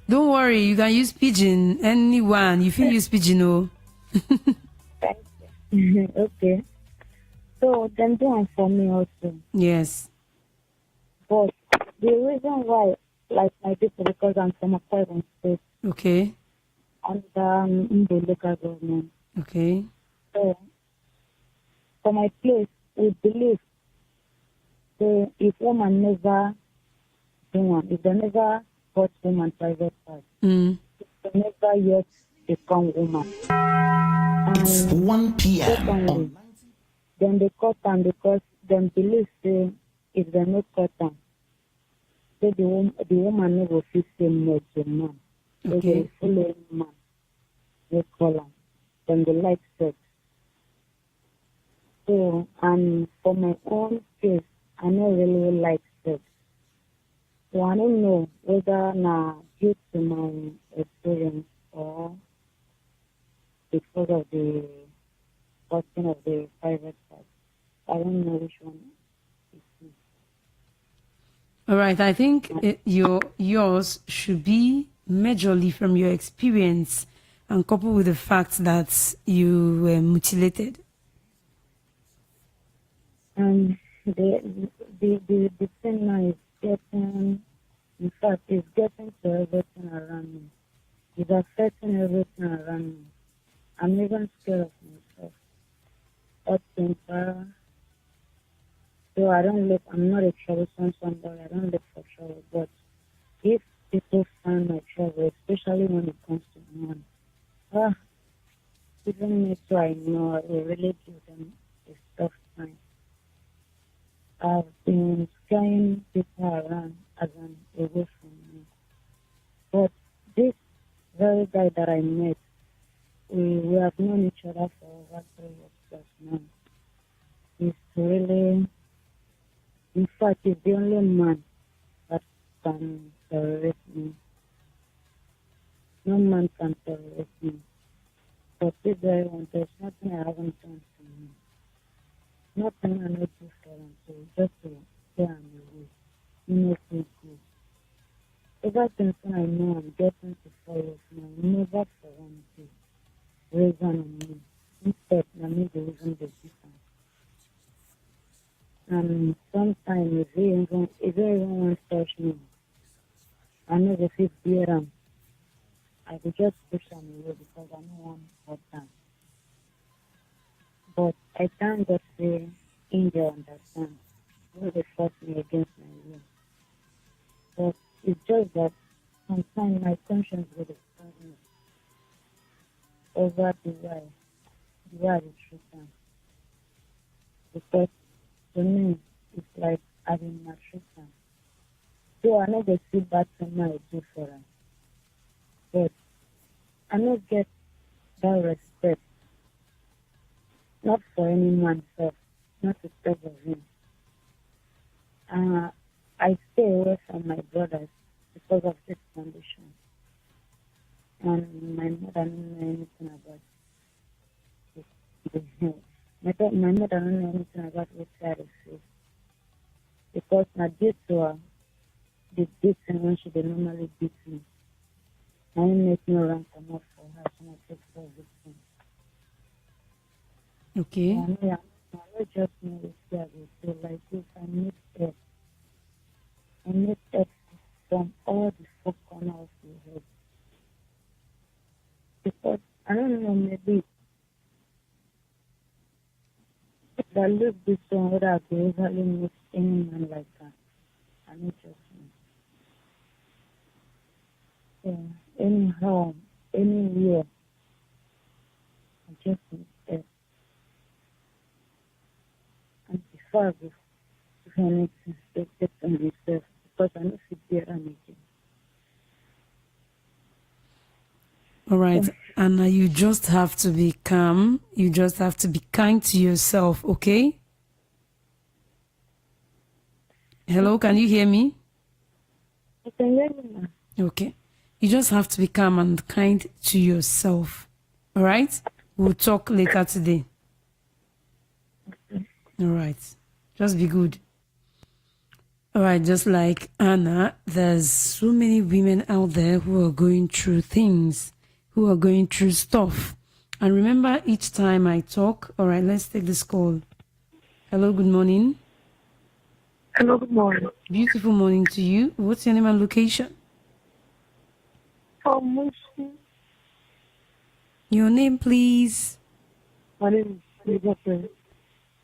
Don't worry, you can use pidgin. Anyone, you can use pidgin. Oh. Thank you. Okay. So then do one for me also. Yes. But the reason why, like my people, because I'm from a private state. Okay. And in the local government. Okay. So for my place, we believe if woman never do one, if they never got woman private part, if they never yet become woman. It's 1 p.m. Secondly, then they cut them because them believe say if they not cut them, say the woman never feel same as the man. So they follow man. They call them. Then they like sex. So and for my own case, I don't really like sex. So I don't know whether now due to my experience or because of the costing of the private part. I don't know which one it is. All right, I think yours should be majorly from your experience and coupled with the fact that you were mutilated. The thing now is getting, in fact, it's getting to everything around me. It's affecting everything around me. I'm even scared of myself. Hot temper. So I'm not a troublesome somebody. I don't look for trouble. But if people find my trouble, especially when it comes to money, even me too, I know I will really give them a tough time. I've been scaring people around as an away from me. But this very guy that I met, we have known each other for over 3 years plus now. He's really, in fact, he's the only man that can tolerate me. No man can tolerate me. But this very one, there's nothing I haven't done to him. Nothing I not do for him. So just to stay on the way. He makes me good. ever since I know I'm getting to 4 years now, never for one day reason on me. Instead, I make the reason the difference. And sometimes if they even want to touch me, I know the fifth year I could just push them away because I don't want to hurt them. But I thank God say angel understand. No, they force me against my will. But it's just that sometimes my conscience will expand me over the way I treat them. Because to me, it's like I've been maltreated. So I know they feel bad to me, I do for them. But I don't get that respect, not for any man, self, not to step of him. I stay away from my brothers because of this condition. And my mother don't know anything about it. My mother don't know anything about what I receive. Because I did to her, the beating when she did normally beat me. I didn't make no rank enough for her, and I take for victim. Okay. I know just know this guy will say like this. I need help. I need help from all the four corners of the head. Because I don't know, maybe if I look this one, whether I could easily meet any man like that. I need just know. Yeah. Anyhow, anywhere, I just need help. And before I go, if I need to take it on myself, because I know it's there and again. All right, Anna, you just have to be calm. You just have to be kind to yourself, okay? Hello, can you hear me? I can hear you now. Okay. You just have to be calm and kind to yourself. All right? We'll talk later today. All right. Just be good. All right, just like Anna, there's so many women out there who are going through things, who are going through stuff. And remember, each time I talk, all right, let's take this call. Hello, good morning. Hello, good morning. Beautiful morning to you. What's your name and location? Your name, please. My name is Clitoris.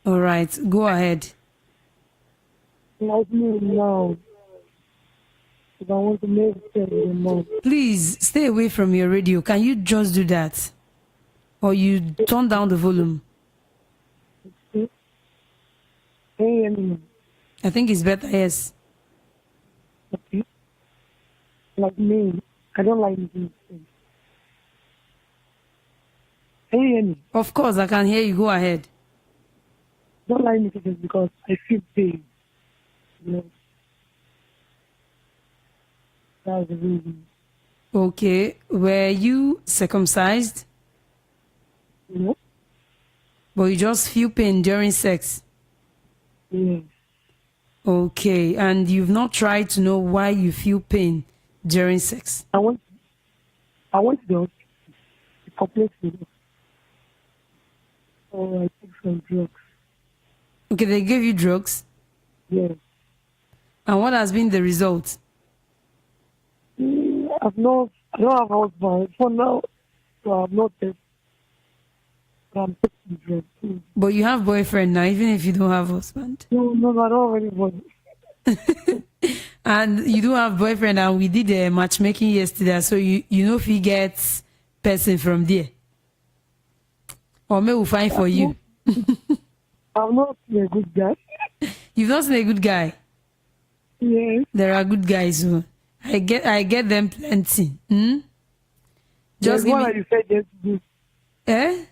All right, go ahead. Like me now. If I want to make it anymore. Please stay away from your radio. Can you just do that? Or you turn down the volume? Hey, I think it's better, yes. okay. Like me, I don't like these things. Hey, Of course, I can hear you. Go ahead. don't like me because I feel pain. You know, that's the reason. Okay, were you circumcised? You know? But you just feel pain during sex? Yeah. Okay, and you've not tried to know why you feel pain during sex? I want the hospital to complete with it. Or I take some drugs. Okay, they gave you drugs? Yeah. And what has been the result? I don't have a husband for now, so I'm not tested. I'm taking drugs too. But you have boyfriend now, even if you don't have husband. No, I don't have anybody. And you do have boyfriend, and we did a matchmaking yesterday, so you know if he gets person from there. Or maybe we'll find for you. I'm not a good guy. You've not seen a good guy? Yes. There are good guys who I get them plenty. Just There's give one me. I said yesterday. Eh?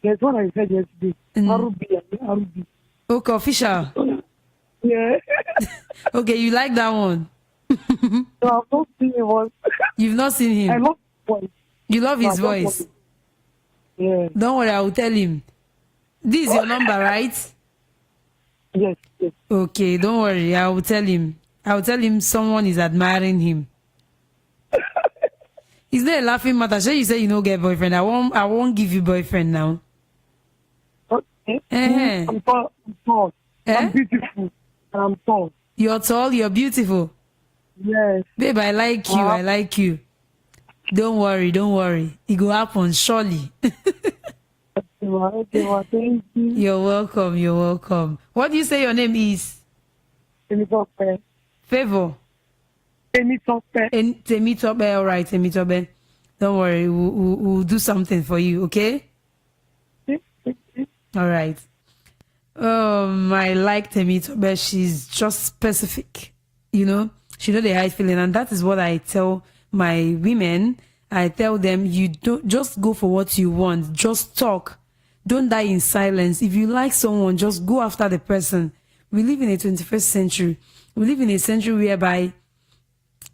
There's one I said yesterday. Mm. Arubi. Okay, official. Yeah. Okay, you like that one? So I've not seen him once. You've not seen him? I love his voice. You love his No, I don't voice? love him. Yeah. Don't worry, I will tell him. This is your number, right? Yes. Okay, don't worry, I will tell him. I'll tell him someone is admiring him. Is there a laughing matter? Sure, you say you don't get boyfriend. I won't give you boyfriend now. Okay. I'm tall. I'm beautiful. I'm tall. You're tall, you're beautiful. Yes. Babe, I like you. I like you. Don't worry. It will happen, surely. Okay, thank you. You're welcome. What do you say your name is? Favor. Temitope, all right, Temitope. Don't worry, we'll do something for you, okay? All right. I like Temitope. She's just specific, you know. She know the high feeling, and that is what I tell my women. I tell them, you don't just go for what you want. Just talk. Don't die in silence. If you like someone, just go after the person. We live in a 21st century. We live in a century whereby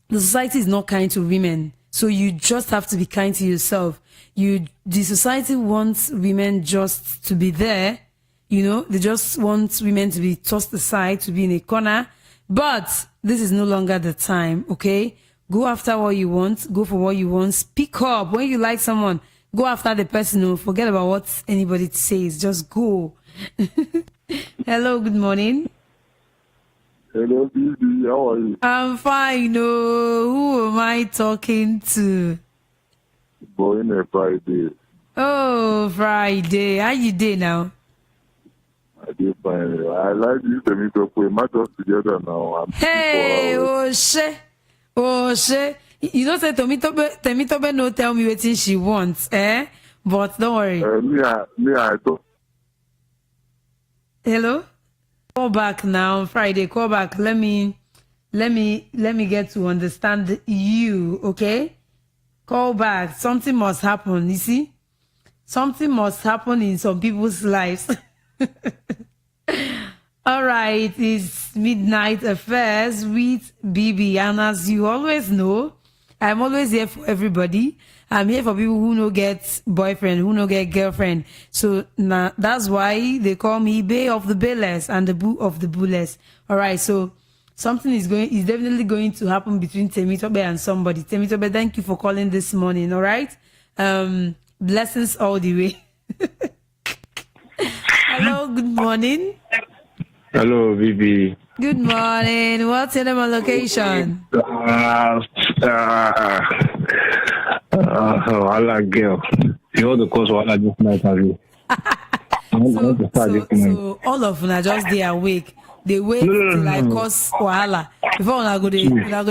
the society is not kind to women. So you just have to be kind to yourself. The society wants women just to be there. You know, they just want women to be tossed aside, to be in a corner. But this is no longer the time, okay? Go after what you want. Go for what you want. Speak up. When you like someone, go after the person. Forget about what anybody says. Just go. Hello, good morning. Hello, Bibi. How are you? I'm fine. Who am I talking to? Boy, in a Friday. Oh, Friday. How you doing now? I did fine. I like you to meet up with my us together now. Hey, shit. You know, say Temitope no tell me what she wants, eh? But don't worry. Me, I don't. Hello? Call back now, Friday. Call back. Let me get to understand you, okay? Call back. Something must happen. You see, something must happen in some people's lives. All right, it's Midnight Affairs with BB, and as you always know, I'm always here for everybody. I'm here for people who no get boyfriend, who no get girlfriend. So now that's why they call me Bay of the Bayless and the Boo of the Booless. All right, so something is definitely going to happen between Temitope and somebody. Temitope, thank you for calling this morning. All right, blessings all the way. Hello, good morning. Hello, Vivi. Good morning. What's your name and location? I like girl. You want to cause wahala this night, have you? So all of them are just they awake. They wait till I cause wahala before I go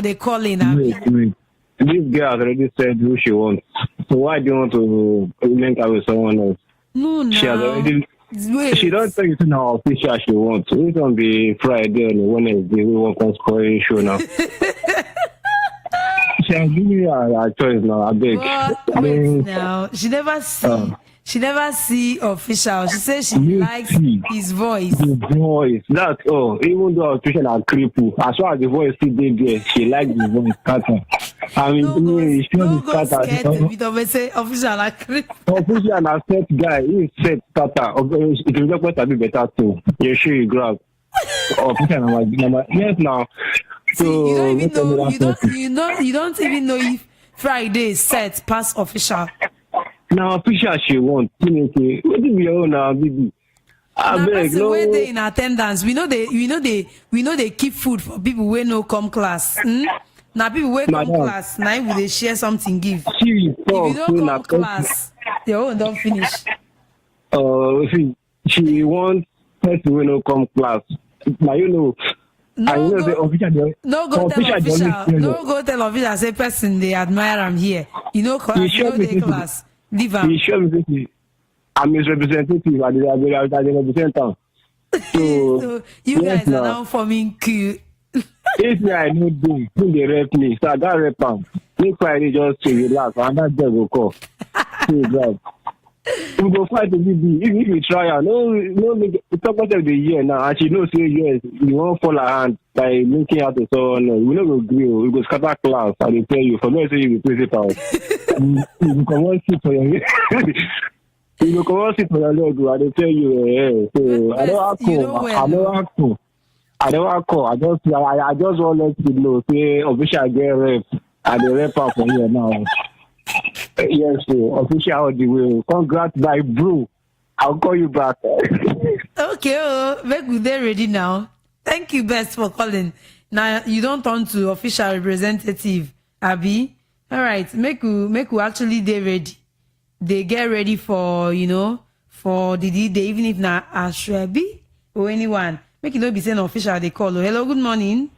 they call in. Wait. This girl has already said who she wants. So why do you want to link her with someone else? No. She has already. Wait. She don't tell you now official she wants. So it's on the Friday and Wednesday we want to score show now. She has given you a choice now. I beg. Wait now. She never see official. She says she likes his voice. The voice. That's even though official are cripple, as far as the voice still there, she likes the voice scatter. I mean, she don't go scared say official are cripple. Official are set guy. He set scatter. It will just be better too. You sure you grab. Official number. Yes now. So you don't even know if Friday is set past official. Now official she wants. What do you own now, baby? Where they in attendance. We know they keep food for people who no come class. Now people who come class, now will they share something give. If you don't come class, your own don't finish. She wants person who no come class. Now you know. No go tell official say person they admire am here. You know they class. Leave am. I'm his representative. I represent him. So you guys are now forming queue. If I know who they rep me, so I got rep him. Next Friday just to relax, and that day will call. We go fight the BB. If we try out, no, talk about the year now. And she knows yes, you won't fall her hand by linking out to someone. We not go agree. We go scatter class. I will tell you. For me, say you be principal. You come on sit for your. You come on sit for your leg. I will tell you. So I don't have to. I don't want to call. I just want to let you know. Say official get rep. And the rep up for here now. Yes, sir. Official on the way. Congrats, my bro. I'll call you back. Okay, make we there ready now. Thank you, Best, for calling. Now you don't turn to official representative, Abby. All right, make we actually they ready. They get ready for for the day, even if na Ashrabi or anyone. Make it not be saying official. They call. Hello, good morning.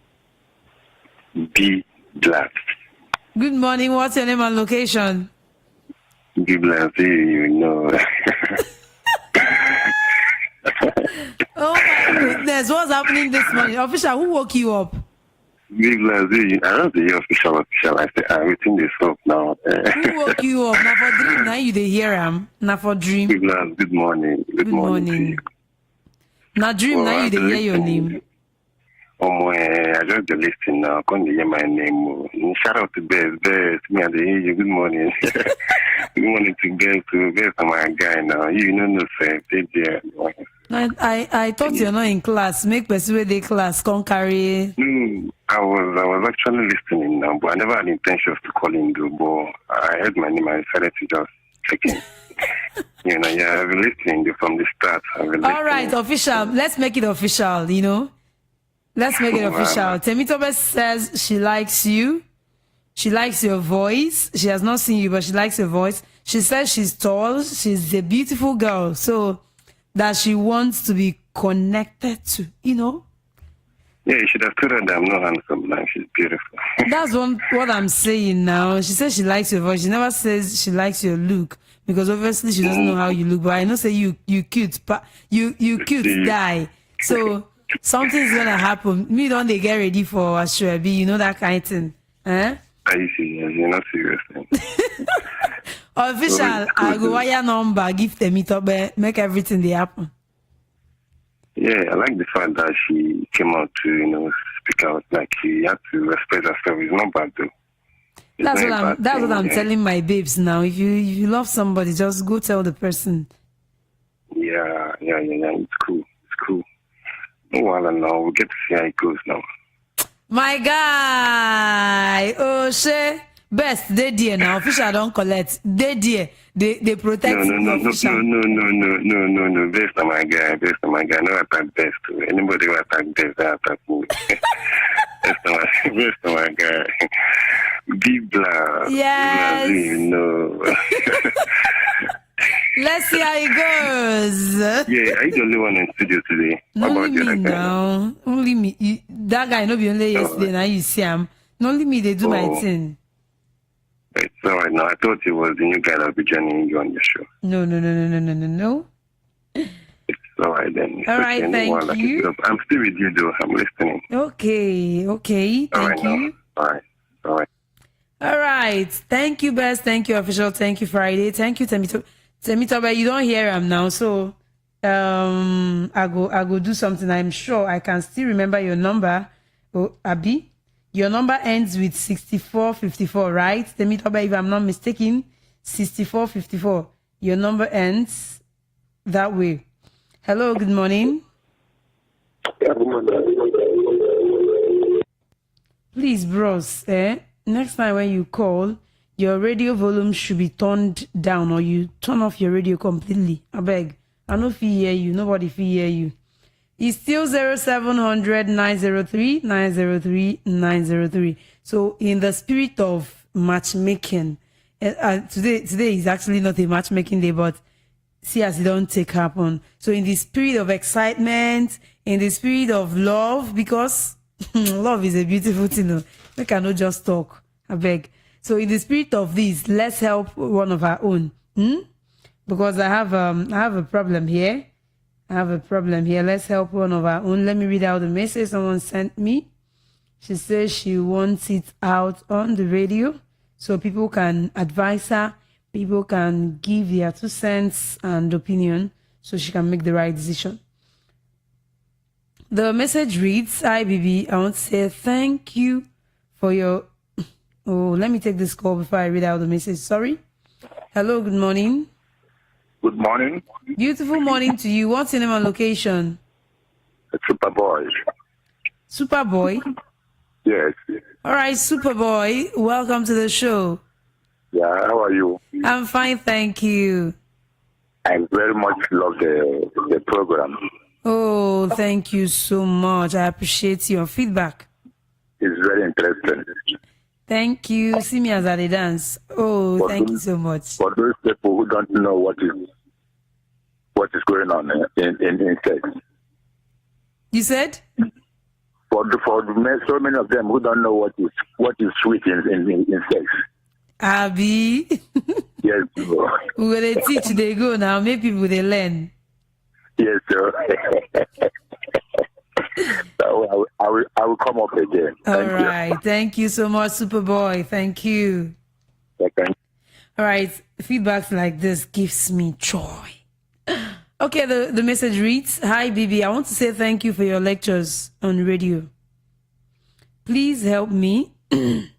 Be black. Good morning. What's your name and location? Be black. You know. Oh my goodness, what's happening this morning? Official, who woke you up? Big Lazy, I don't say official. I say everything this up now. Who woke you up? Now for dream, now you dey hear him. Now for dream. Big Lazy, good morning. Good morning. Now dream, now you dey hear your name. I just listen now. Can't hear my name. Shout out to Best. Me and hear you. Good morning. Good morning to Best, my guy now. You know no say. I thought you're not in class. Make person where they class can't carry. No, I was actually listening now, but I never had intentions to call in though. But I heard my name. I decided to just check in. I've been listening from the start. All right, official. Let's make it official. Let's make it official. Temitope says she likes you. She likes your voice. She has not seen you, but she likes your voice. She says she's tall. She's a beautiful girl. So that she wants to be connected to, Yeah, you should have told her that I'm not handsome. Now she's beautiful. That's what I'm saying now. She says she likes your voice. She never says she likes your look because obviously she doesn't know how you look. But I know say you cute, you cute guy. So something's gonna happen. Me don't they get ready for Ashrabi, that kind of thing. Eh? Are you serious? You're not serious then. Official, I go wire number, give them it up, make everything they happen. Yeah, I like the fact that she came out to, speak out. Like she had to respect herself. It's not bad though. That's what I'm telling my babes now. If you love somebody, just go tell the person. Yeah. It's cool. No while now, we'll get to see how it goes now. My guy, oh shit. Best, they dear now. Official don't collect. They dear. They protect no, official. No. Best of my guy. No attack Best. Anybody who attack Best, they attack me. Best of my guy. Be black. Yes. Let's see how it goes. Yeah, are you the only one in studio today? Only me now. Only me. That guy not be only yesterday. Now you see him. Only me. They do my thing. It's all right now. I thought it was the new guy that would be joining you on your show. No. It's all right then. All right, thank you. I'm still with you though. I'm listening. Okay. Thank you. All right. All right. Thank you, Best. Thank you, Official. Thank you, Friday. Thank you, Temitope. You don't hear him now, so I go do something. I'm sure I can still remember your number. Oh, Abby. Your number ends with 6454, right? Temitope, if I'm not mistaken, 6454. Your number ends that way. Hello, good morning. Please, bros, next time when you call, your radio volume should be turned down or you turn off your radio completely. I beg. I know if you hear you, nobody hear you. It's still 0700 903 903 903. So in the spirit of matchmaking, today is actually not a matchmaking day, but see as it don't take happen. So in the spirit of excitement, in the spirit of love, because love is a beautiful thing. We cannot just talk. I beg. So in the spirit of this, let's help one of our own. Because I have a problem here. Let's help one of our own. Let me read out the message someone sent me. She says she wants it out on the radio so people can advise her, people can give their 2 cents and opinion so she can make the right decision. The message reads, "Hi, BB. I want to say thank you for your..." Oh, let me take this call before I read out the message. Sorry. Hello, good morning. Good morning. Beautiful morning to you. What's your name and location? Superboy. Superboy? Yes. All right, Superboy, welcome to the show. Yeah, how are you? I'm fine, thank you. I very much love the program. Oh, thank you so much. I appreciate your feedback. It's very interesting. Thank you. See me as I dance. Oh, thank you so much. For those people who don't know what is going on in sex. You said? For so many of them who don't know what is sweet in sex. Abby. Yes. When they teach, they go now. Make people they learn. Yes, sir. So I will come up again. All right. Thank you so much, Superboy. Thank you. Okay. All right. Feedbacks like this gives me joy. Okay, the message reads, Hi, Bibi. I want to say thank you for your lectures on radio. Please help me.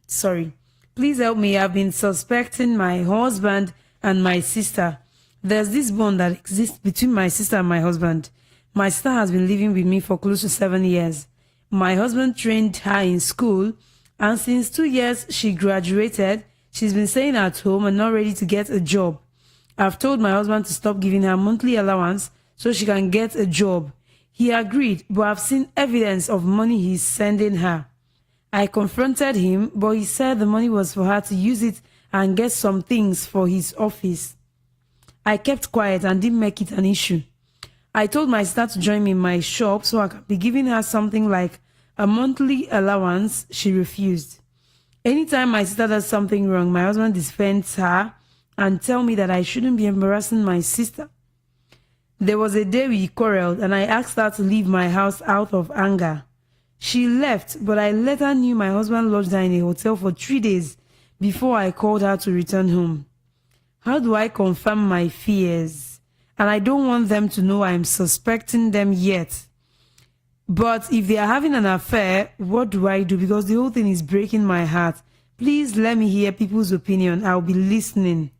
Sorry. Please help me. I've been suspecting my husband and my sister. There's this bond that exists between my sister and my husband. My sister has been living with me for close to 7 years. My husband trained her in school, and since 2 years she graduated, she's been staying at home and not ready to get a job. I've told my husband to stop giving her monthly allowance so she can get a job. He agreed, but I've seen evidence of money he's sending her. I confronted him, but he said the money was for her to use it and get some things for his office. I kept quiet and didn't make it an issue. I told my sister to join me in my shop so I could be giving her something like a monthly allowance. She refused. Anytime my sister does something wrong, my husband defends her and tell me that I shouldn't be embarrassing my sister. There was a day we quarreled and I asked her to leave my house out of anger. She left, but I later knew my husband lodged her in a hotel for 3 days before I called her to return home. How do I confirm my fears? And I don't want them to know I'm suspecting them yet. But if they are having an affair, what do I do? Because the whole thing is breaking my heart. Please let me hear people's opinion. I'll be listening.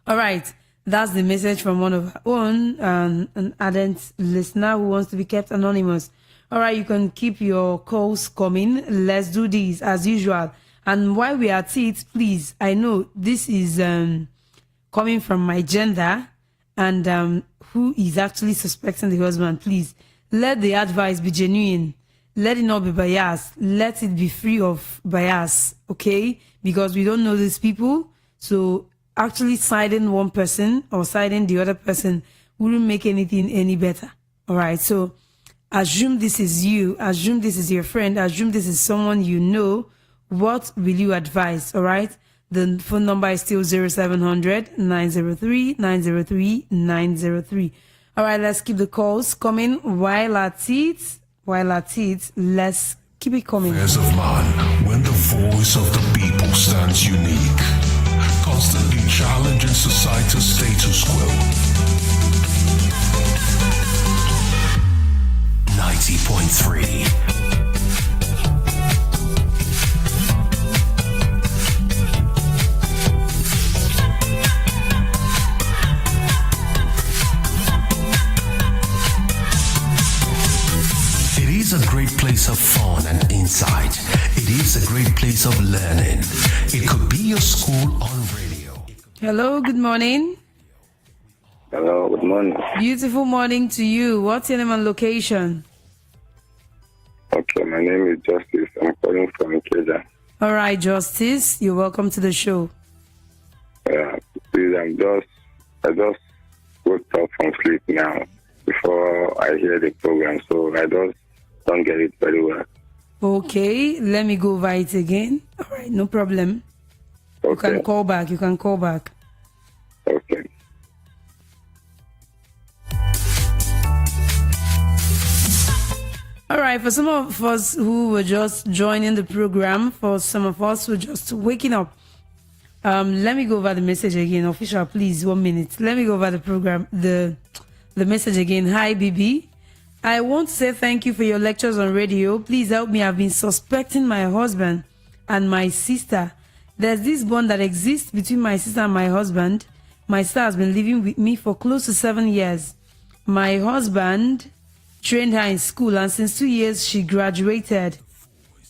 All right. That's the message from one of our own, an ardent listener who wants to be kept anonymous. All right, you can keep your calls coming. Let's do this as usual. And while we are at it, please, I know this is coming from my gender and who is actually suspecting the husband. Please, let the advice be genuine. Let it not be biased. Let it be free of bias, okay? Because we don't know these people. So actually siding one person or siding the other person wouldn't make anything any better. All right, so assume this is you, assume this is your friend, assume this is someone you know. What will you advise? All right, the phone number is still 0700 903 903 903. All right, let's keep the calls coming while at it. Let's keep it coming. Affairs of man, when the voice of the people stands unique, constantly challenging society's status quo. 90.3. It is a great place of fun and insight. It is a great place of learning. It could be your school on radio. Hello, good morning. Hello, good morning. Beautiful morning to you. What's your name and location? Okay, my name is Justice. I'm calling from Ikeja. All right, Justice, you're welcome to the show. Please, I just woke up from sleep now before I hear the program, so I just don't get it very well. Okay, let me go over it again. All right, no problem. Okay. You can call back. Okay. All right, for some of us who were just joining the program, for some of us who are just waking up, let me go over the message again. Official, please, 1 minute. Let me go over the program, the message again. Hi, BB. I want to say thank you for your lectures on radio. Please help me. I've been suspecting my husband and my sister. There's this bond that exists between my sister and my husband. My sister has been living with me for close to 7 years. My husband trained her in school, and since 2 years she graduated,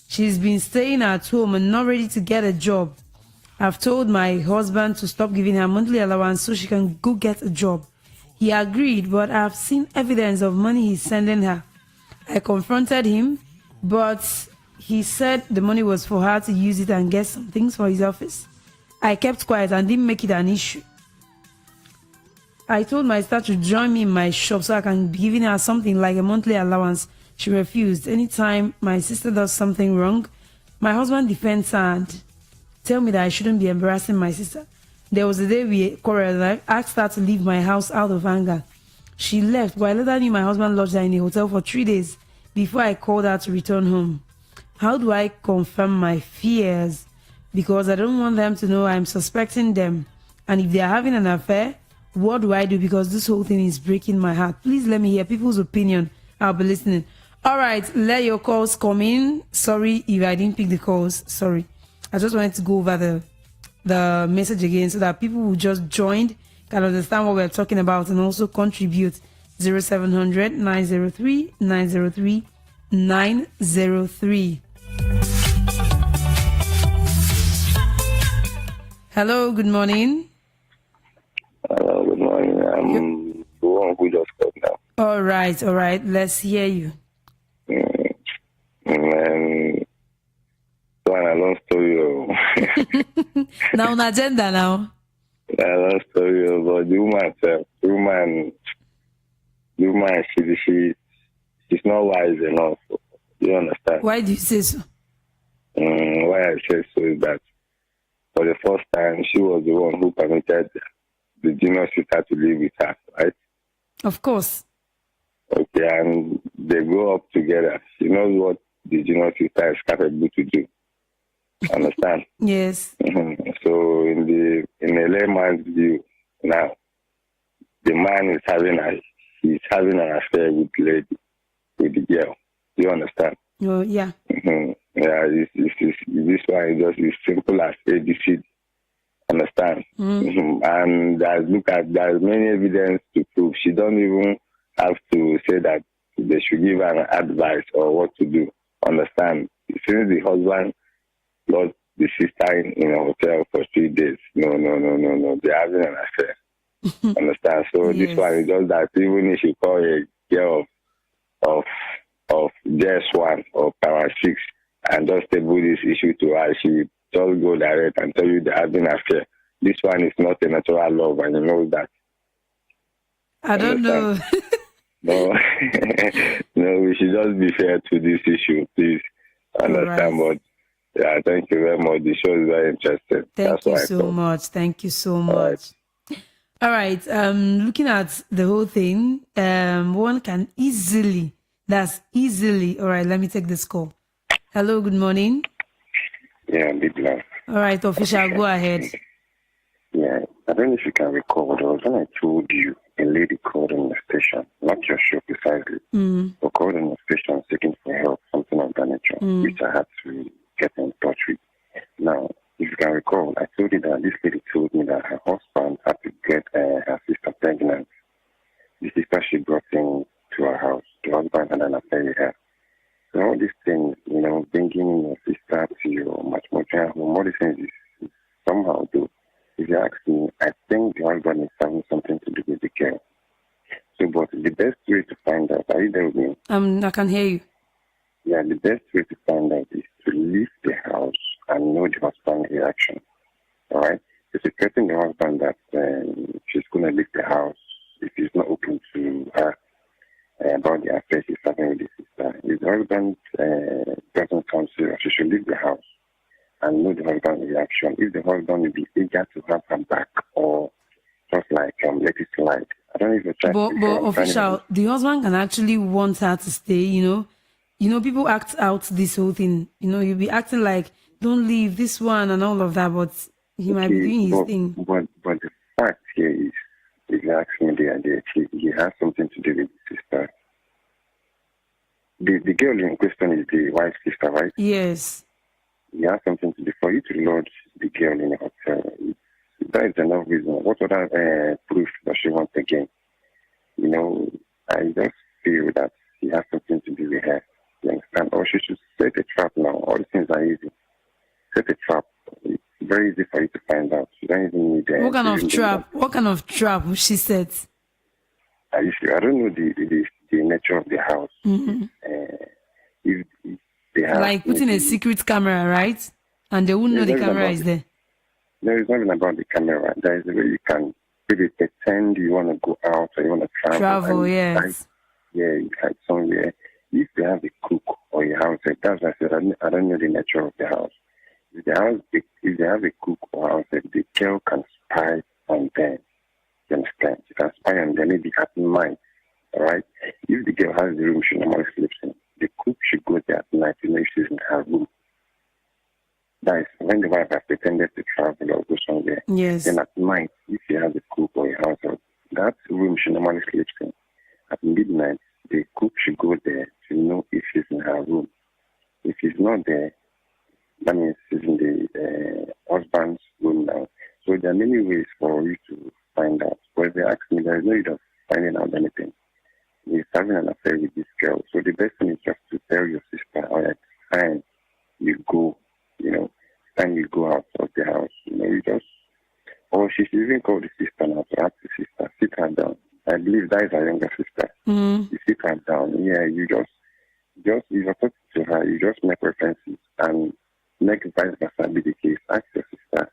she's been staying at home and not ready to get a job. I've told my husband to stop giving her monthly allowance so she can go get a job. He agreed, but I've seen evidence of money he's sending her. I confronted him, but he said the money was for her to use it and get some things for his office. I kept quiet and didn't make it an issue. I told my sister to join me in my shop so I can be giving her something like a monthly allowance. She refused. Anytime my sister does something wrong, my husband defends her and tell me that I shouldn't be embarrassing my sister. There was a day we quarreled and I asked her to leave my house out of anger. She left, but I later knew my husband lodged her in a hotel for 3 days before I called her to return home. How do I confirm my fears? Because I don't want them to know I'm suspecting them. And if they are having an affair, what do I do? Because this whole thing is breaking my heart. Please let me hear people's opinion. I'll be listening. All right, let your calls come in. Sorry if I didn't pick the calls. Sorry. I just wanted to go over the message again so that people who just joined can understand what we're talking about and also contribute. 0700 903 903 903. Hello, good morning. Hello, good morning. I'm the one who just called now. All right. Let's hear you. So a long story. Now on agenda now. A long story about the woman herself. The woman, she's not wise enough. You understand? Why do you say so? Why I say so is that for the first time, she was the one who permitted the junior sister to live with her, right? Of course. Okay, and they grow up together. She knows what the junior sister is capable to do. Understand? Yes. So in a layman's view, now the man is having an affair with the girl. You understand? Oh yeah. Yeah, this one is just as simple as ABC. Understand? And there's many evidence to prove. She don't even have to say that they should give her an advice or what to do. Understand? Since the husband lost the sister in a hotel for 3 days, no, they're having an affair. Understand? So Yes. This one is just that even if you call a girl of JS1 or Power 6 and just table this issue to her, she will just go direct and tell you they're having an affair. This one is not a natural love, and you know that. I don't know. No, no, we should just be fair to this issue, please. Understand? Right. But yeah, thank you very much. The show is very interesting. Thank you so much. Thank you so much. All right. Looking at the whole thing, one can easily. All right, let me take this call. Hello, good morning. Yeah, big love. All right, official, go ahead. Yeah, I don't know if you can recall, there was when I told you a lady called in the station, not your show precisely, but called in the station seeking for help, something of that nature, which I had to get in touch with. Now, if you can recall, I told you that this lady told me that her husband had to get her sister pregnant. The sister she brought in to her house, the husband had an affair with her. So all these things, bringing your sister to your matrimonial home, all these things is somehow do. If you ask me, I think the husband is having something to do with the girl. So, but the best way to find out, are you there with me? I can hear you. Yeah, the best way to find out is to leave the house and know the husband's reaction. All right? If you're threatening the husband that she's going to leave the house, if he's not open to her about the affair she's having with his sister, if the husband doesn't come serious, she should leave the house and know the husband's reaction. If the husband will be eager to have her back or just like let it slide. I don't even try But official, the husband can actually want her to stay, people act out this whole thing. You'll be acting like, don't leave this one and all of that, but he might be doing his thing. But the fact here is, if you ask me the idea, he has something to do with his sister. The girl in question is the wife's sister, right? Yes. He has something to do. For you to lodge the girl in a hotel, that is enough reason. What other proof does she want again? I just feel that he has something to do with her. You understand? Or she should set a trap now. All the things are easy. Set a trap. It's very easy for you to find out. You don't even need What kind of trap? What kind of trap she said? I don't know the nature of the house. Mm-hmm. If they have like putting a secret camera, right? And they wouldn't know the camera is there. No, it's not even about the camera. There is a way you can maybe pretend you want to go out or you want to travel. Travel, yes. You hide somewhere. If they have a cook or a house, that's why I said I don't know the nature of the house. If they have a cook or house, the girl can spy on them. You understand? She can spy on them maybe at night. All right? If the girl has the room she normally sleeps in, the cook should go there at night to know if she's in her room. That is when the wife has pretended to travel or go somewhere. Yes. Then at night, if she has a cook or a household, that room she normally sleeps in, at midnight, the cook should go there to know if she's in her room. If she's not there, that means she's in the husband's room now. So there are many ways for you to find out. But if they ask me, there is no need of finding out anything. He's having an affair with this girl. So the best thing is just to tell your sister, all right, fine, you go, time you go out of the house, you just, or she should even call the sister now to ask the sister, sit her down. I believe that is her younger sister. Mm-hmm. You sit her down, you just, if you're talking to her, you just make references and make vice versa be the case. Ask your sister,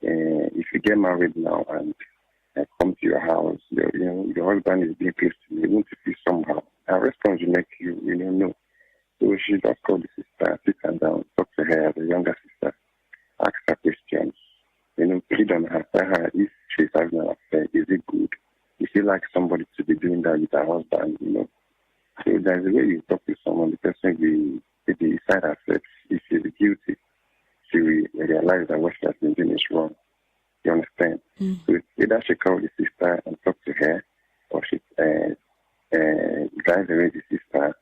if you get married now and come to your house, your husband is being close to you, you want to feel somehow. Her response will make you, know. So she just call the sister, sit her down, talk to her as a younger sister, ask her questions, plead on her, tell her if she's having an affair, is it good? If you like somebody to be doing that with her husband, So there's a way you talk to someone, the person will decide herself if she's guilty. She will realize that what she has been doing is wrong. You understand? Mm. So either she call the sister and talk to her, or she drives away the sister,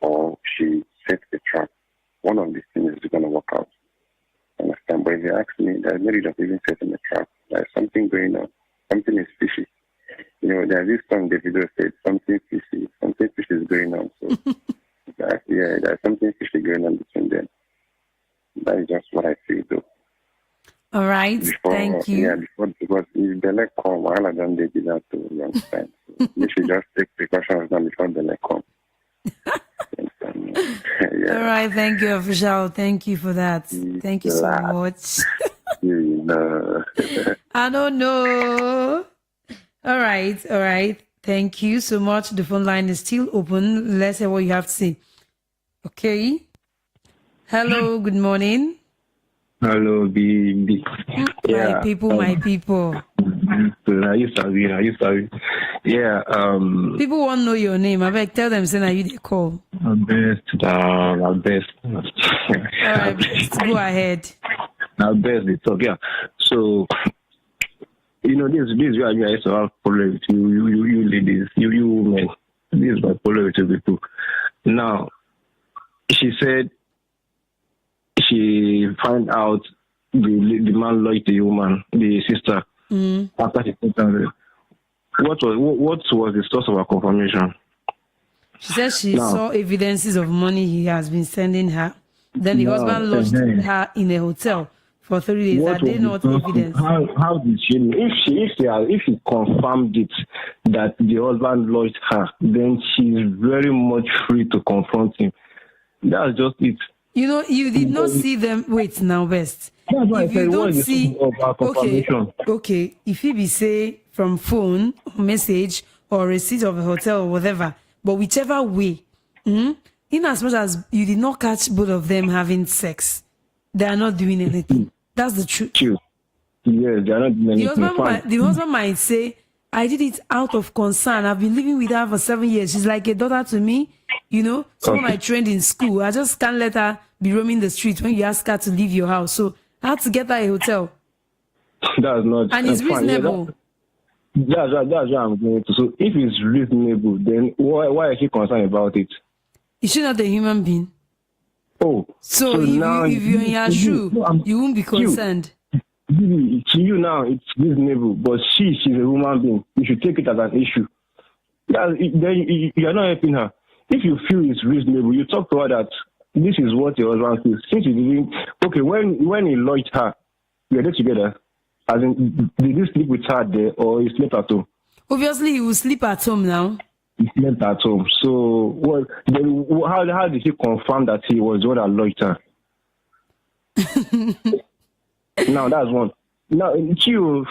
or she sets the trap. One of these things is going to work out. Understand? But if you ask me, there's no need of even setting a trap. There's something going on. Something is fishy. There's this song the video said, something fishy is going on. So, there's something fishy going on between them. That is just what I feel, though. All right, thank you. Yeah, because if the leg come, while I don't do that to you understand. So you should just take precautions now before the leg come. Yeah. All right, thank you, official. Thank you for that. Thank you so much. I don't know. All right. Thank you so much. The phone line is still open. Let's hear what you have to say. Okay. Hello, good morning. Hello, baby. My people. Are you sorry? Yeah. People want to know your name. I beg, tell them, say, you they call. My best. All right, go ahead. My best, they talk. Yeah. So, this is where I used to have problem with you ladies, you women. This is my problem with you people. Now, she said she found out the man liked the woman, the sister, after she put her. What was the source of her confirmation? She said she saw evidences of money he has been sending her. Then the husband lodged her in a hotel for 3 days. Are they not evidence? How did she know? If she confirmed it that the husband lodged her, then she's very much free to confront him. That's just it. You did not see them. Wait, now, best. If you don't see, okay. If he be say from phone, or message, or receipt of a hotel or whatever, but whichever way, in as much as you did not catch both of them having sex, they are not doing anything. That's the truth. Yes, they are not doing anything. The husband might say, I did it out of concern. I've been living with her for 7 years. She's like a daughter to me. Someone I trained in school. I just can't let her be roaming the street when you ask her to leave your house. So I had to get her a hotel. That's not. And it's reasonable. That's what I'm going to. So if it's reasonable, then why is she concerned about it? Is she not a human being? Oh. So if you're in her shoe, you won't be concerned. To you now, it's reasonable, but she's a human being. You should take it as an issue. Then you are not helping her. if you feel it's reasonable, you talk to her that this is what your husband feels. Since you didn't, okay, when he lodged her, you were there together. As in, did you sleep with her there or you slept at home? Obviously, he will sleep at home now. He slept at home. So, how did he confirm that he was the one that lodged her? Now, that's one. Now,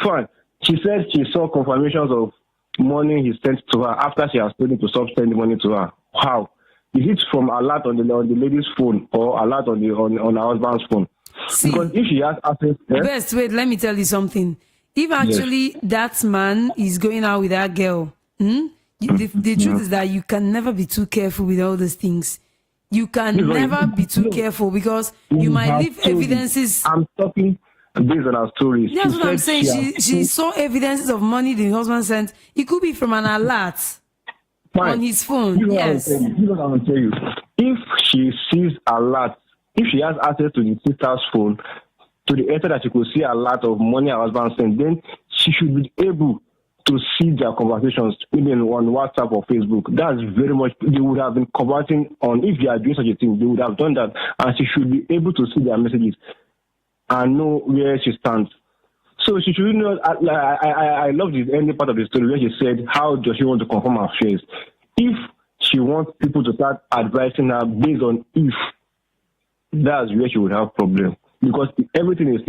fine. She said she saw confirmations of money he sent to her after she has told him to stop sending money to her. How? Is it from alert on the lady's phone or alert on her husband's phone? See, because if she has access... Best, wait, let me tell you something. If actually that man is going out with that girl, the truth is that you can never be too careful with all these things. You can never be too careful because you might leave evidences. I'm talking based on our stories. That's what I'm saying. She saw evidences of money the husband sent. It could be from an alert on his phone. You know yes. What I'm going to tell you. If she sees alert, if she has access to the sister's phone, to the extent that she could see a lot of money her husband sent, then she should be able to see their conversations, even on WhatsApp or Facebook. That's very much, they would have been conversing on, if they are doing such a thing, they would have done that, and she should be able to see their messages and know where she stands. So she should know, I love the ending part of the story where she said, how does she want to confirm her fears? If she wants people to start advising her based on if, that's where she would have problem. Because everything is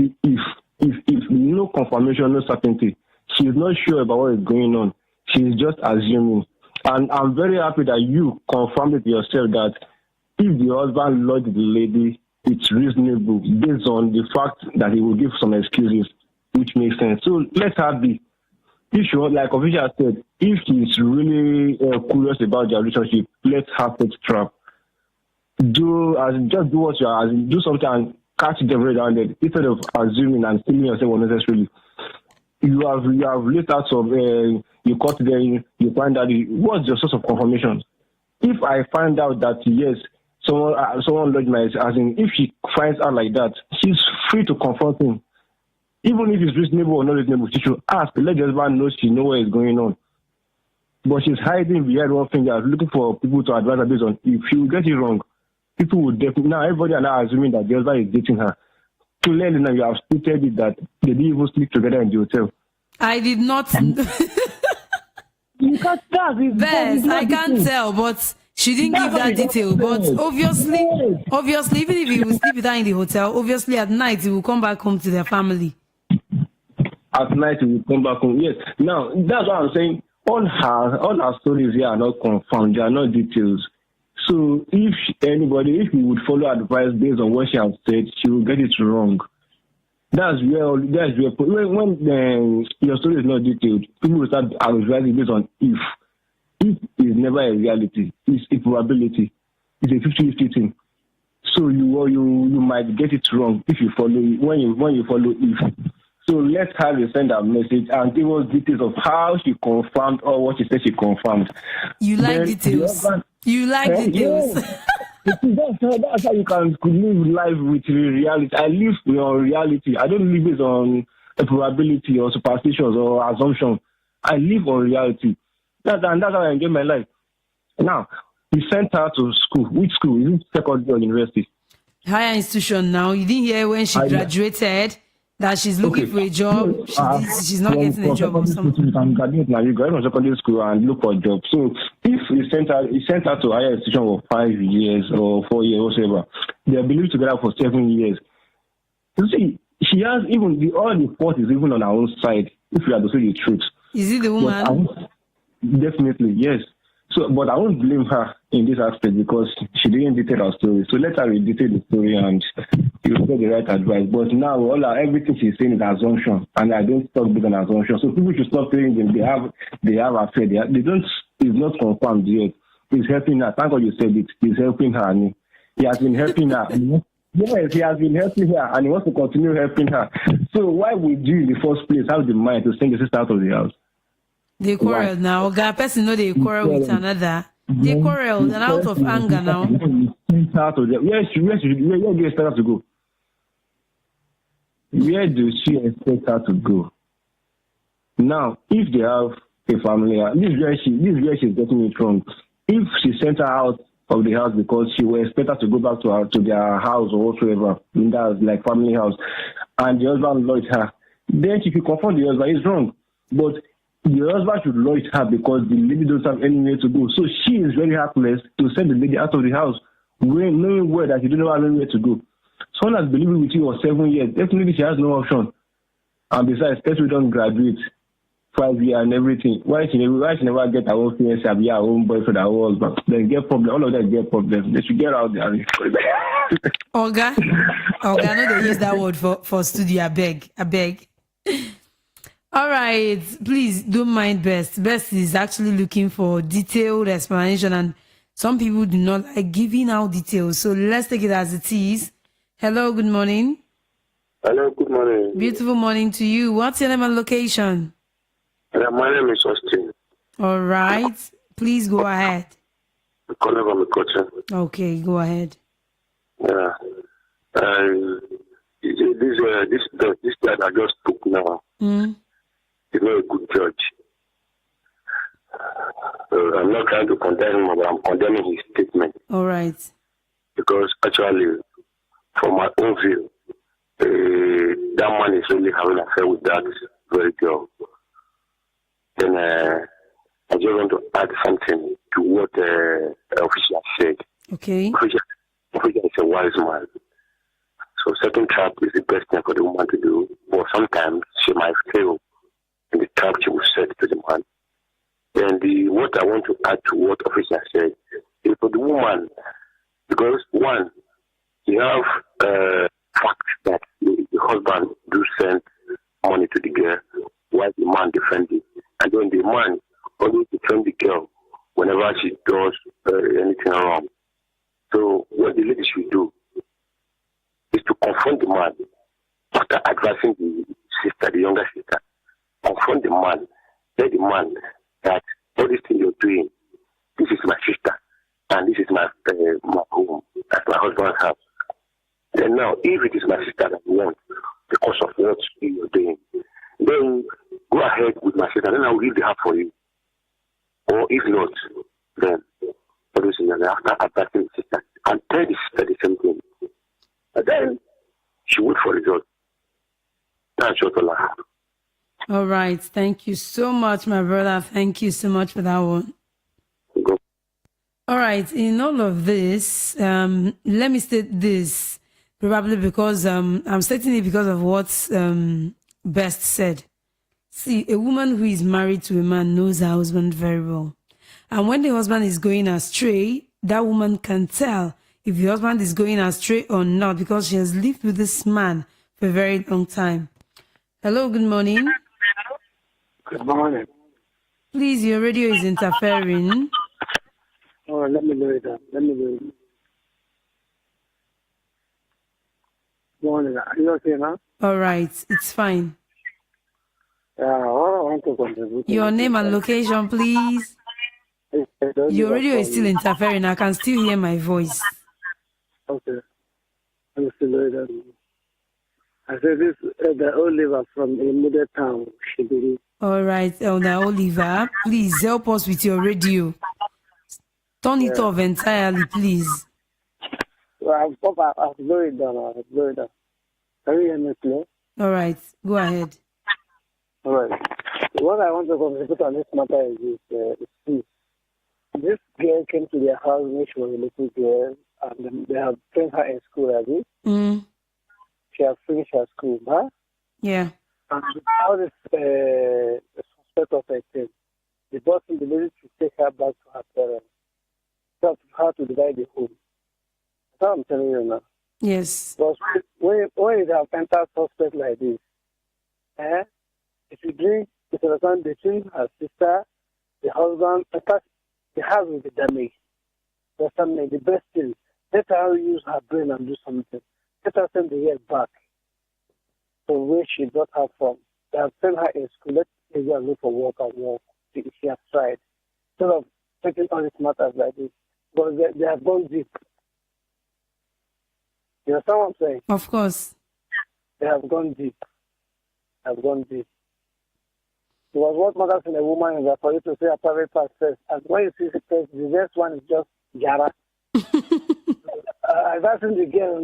if no confirmation, no certainty. She is not sure about what is going on. She is just assuming. And I'm very happy that you confirmed it yourself that if the husband lodged the lady, it's reasonable based on the fact that he will give some excuses, which makes sense. So let her be. If she was, like Official said, if she's really curious about their relationship, let her set trap. Just do what you are, do something and catch them right down there instead of assuming and stealing yourself unnecessarily. You have laid out some, you caught them, you find out what's your source of confirmation. If I find out that yes, someone lodged my, as in, if she finds out like that, she's free to confront him. Even if it's reasonable or not reasonable, she should ask. Let the husband know she knows what is going on. But she's hiding behind one finger, looking for people to advise her based on if you get it wrong. People would definitely, now everybody are now assuming that the husband is dating her. Clearly now you have stated it that they didn't even sleep together in the hotel. I did not. You can't tell. Best, I can't tell, but she didn't give that detail. But obviously, even if he will sleep with her in the hotel, obviously at night he will come back home to their family. At night he will come back home. Yes. Now that's what I'm saying. All her stories here are not confirmed. They are not details. So if you would follow advice based on what she has said, she will get it wrong. That's where when your story is not detailed, people will start advising based on if. If is never a reality. It's a probability. It's a 50-50 thing. So you might get it wrong if you follow when you follow if. So let her send a message and give us details of how she confirmed or what she said she confirmed. You like details. You like details. That's how you can live life with reality. I live on reality. I don't live based on a probability or superstitions or assumptions. I live on reality. That's how I enjoy my life. Now, we sent her to school. Which school? Is it secondary or university? Higher institution now. You didn't hear when she graduated that she's looking for a job. She's not getting a job or something. You can graduate now. You graduate from secondary school and look for a job. So if you sent her to higher institution for 5 years or 4 years or whatever, they are believed together for 7 years. You see, she has all the fault is even on her own side, if you have to say the truth. Is it the woman? Definitely, yes. So, but I won't blame her in this aspect because she didn't detail her story. So let her detail the story and you'll get the right advice. But now everything she's saying is assumption, and I don't talk based on assumption. So people should stop saying them. They have affair. They don't. It's not confirmed yet. It's helping her. Thank God you said it. It's helping her. He has been helping her. Yes, he has been helping her, and he wants to continue helping her. So why would you, in the first place, have the mind to send your sister out of the house? They quarrel now. A person know they quarrel with another. They quarrel and out of anger now. Where do you expect her to go? Where do she expect her to go? Now, if they have a family, this is where she's getting it wrong. if she sent her out of the house because she was expected to go back to their house or whatsoever, in that like family house, and the husband locked her, then she could confront the husband. It's wrong, but the husband should lock her because the lady doesn't have anywhere to go. So she is very heartless to send the lady out of the house, knowing well that she doesn't have anywhere to go. Someone has been living with you for 7 years. Definitely, she has no option. And besides, especially don't graduate 5 years and everything. Why she never get her own fiancé, her own boyfriend, her own husband? Then get problem. All of them get problems. They should get out there. Olga, no, they use that word for studio. I beg. All right, please don't mind Best. Best is actually looking for detailed explanation, and some people do not like giving out details. So let's take it as it is. Hello, good morning. Hello, good morning. Beautiful morning to you. What's your name and location? My name is Austin. All right, please go ahead. I'm calling from the culture. Okay, go ahead. Yeah. This guy I just spoke now is not a good judge. I'm not trying to condemn him, but I'm condemning his statement. All right. Because actually, from my own view, that man is really having an affair with that very girl. Then I just want to add something to what official said. Okay. Official is a wise man. So second trap is the best thing for the woman to do. But sometimes she might fail in the trap she will set to the man. Then what I want to add to what official said is for the woman, because one, you have fact that the husband do send money to the girl while the man defends it. And then the man always defends the girl whenever she does anything wrong. So what the lady should do is to confront the man after advising the sister, the younger sister. Confront the man, tell the man that all this thing you're doing, this is my sister, and this is my home, that's my husband's house. Then now, if it is my sister that you want, because of what you're doing, then go ahead with my sister, then I will leave the house for you. Or if not, then after attacking the sister, and tell the sister the same thing. And then she wait for result. That's what I have. All right. Thank you so much, my brother. Thank you so much for that one. Go. All right. In all of this, let me state this, probably because I'm stating it because of what Best said. See, a woman who is married to a man knows her husband very well. And when the husband is going astray, that woman can tell if the husband is going astray or not because she has lived with this man for a very long time. Hello, good morning. Good morning. Please, your radio is interfering. Oh, let me lower it up. Morning. Are you okay now? All right, it's fine. Yeah, I want to contribute. Your name and location, please. Your radio is still interfering. I can still hear my voice. Okay. I'm still lower it up. I said this, the Oliver from the middle town. All right, Elder Oliver, please help us with your radio. Turn it off entirely, please. Well, I've lowered it down. Can you hear me clear? All right, go ahead. All right. What I want to contribute on this matter is this. This girl came to their house when she was a little girl, and they have trained her in school, have you? She has finished her school, huh? Yeah. And now this suspect of 18, the boss in the lady to take her back to her parents. So how to divide the home. That's what I'm telling you now. Yes. Because when you have entered suspect like this, if you drink, it's understand between her sister, the husband, the house will be damaged. That's something, the best thing. Let her use her brain and do something. Let her send the years back to where she got her from. They have sent her in school. Let her go and look for work and work. She has tried. Instead of taking all these matters like this. Because they have gone deep. You understand what I'm saying? Of course. They have gone deep. Because what matters in a woman is that for you to say a private part first. And when you see the first, the next one is just Jara. Advising the girl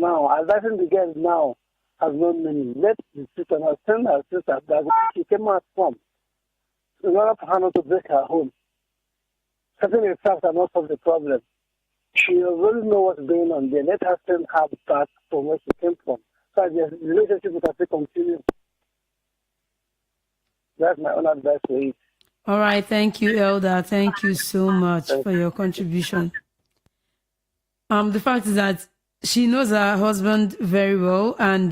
now has no meaning. Let the sister understand her sister that she came out from. In order for her not to break her home. Certain facts are not solve the problem. She already know what's going on there. Let her send her back from where she came from. So the relationship will still continue. That's my own advice for it. All right. Thank you, Elder. Thank you so much for your contribution. The fact is that she knows her husband very well, and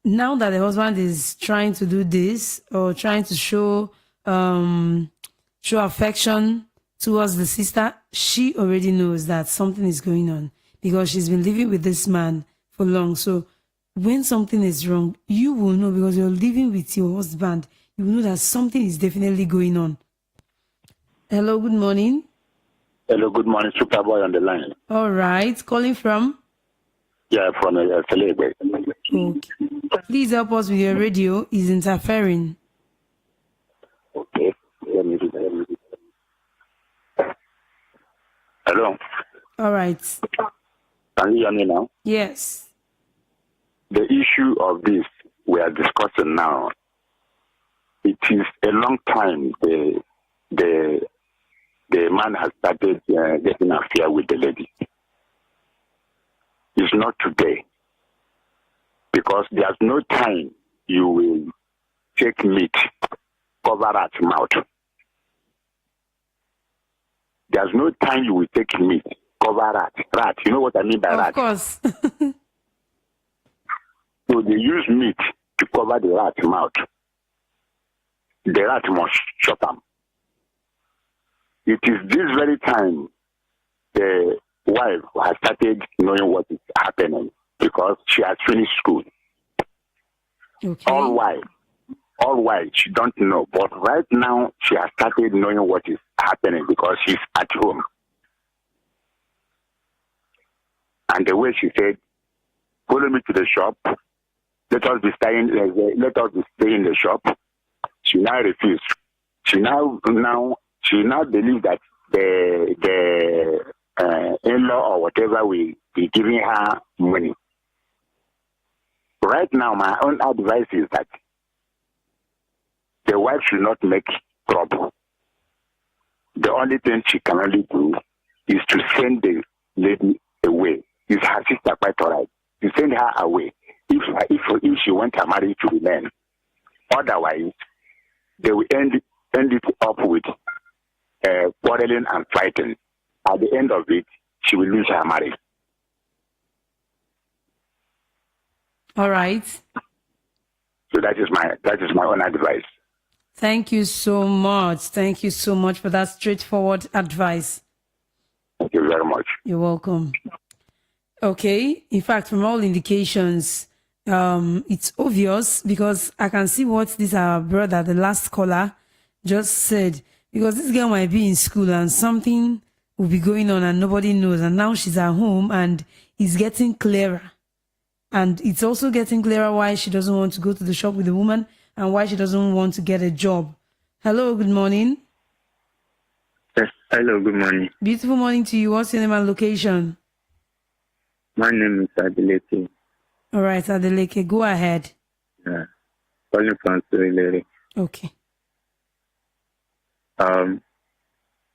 now that the husband is trying to do this or trying to show affection towards the sister, she already knows that something is going on because she's been living with this man for long. So when something is wrong, you will know because you're living with your husband. You will know that something is definitely going on. Hello, good morning. Hello, good morning. Superboy on the line. All right. Calling from? Yeah, from Celebwe. Okay. Please help us with your radio. It's interfering. Okay. Let me do that. Hello. All right. Can you hear me now? Yes. The issue of this we are discussing now, it is a long time the man has started getting affair with the lady. It's not today. Because there's no time you will take meat, cover at mouth. There's no time you will take meat, cover rat. You know what I mean by rat? Of course. So they use meat to cover the rat's mouth. The rat must shut them. It is this very time the wife has started knowing what is happening because she has finished school. Okay. All while she don't know, but right now she has started knowing what is happening because she's at home. And the way she said, "Follow me to the shop. Let us be staying in the shop." She now refused. She now believes that the in-law or whatever will be giving her money. Right now, my own advice is that the wife should not make trouble. The only thing she can only do is to send the lady away. Is her sister quite all right? To send her away. If she wants her marriage to remain. Otherwise, they will end it up with quarreling and fighting. At the end of it, she will lose her marriage. All right. So that is my own advice. Thank you so much. Thank you so much for that straightforward advice. Thank you very much. You're welcome. Okay. In fact, from all indications, it's obvious because I can see what this our brother, the last caller, just said. Because this girl might be in school and something will be going on and nobody knows. And now she's at home and it's getting clearer. And it's also getting clearer why she doesn't want to go to the shop with the woman and why she doesn't want to get a job. Hello, good morning. Yes, hello, good morning. Beautiful morning to you. What's your name and location? My name is Adeleke. All right, Adeleke, go ahead. Yeah, calling from Surulere. Okay.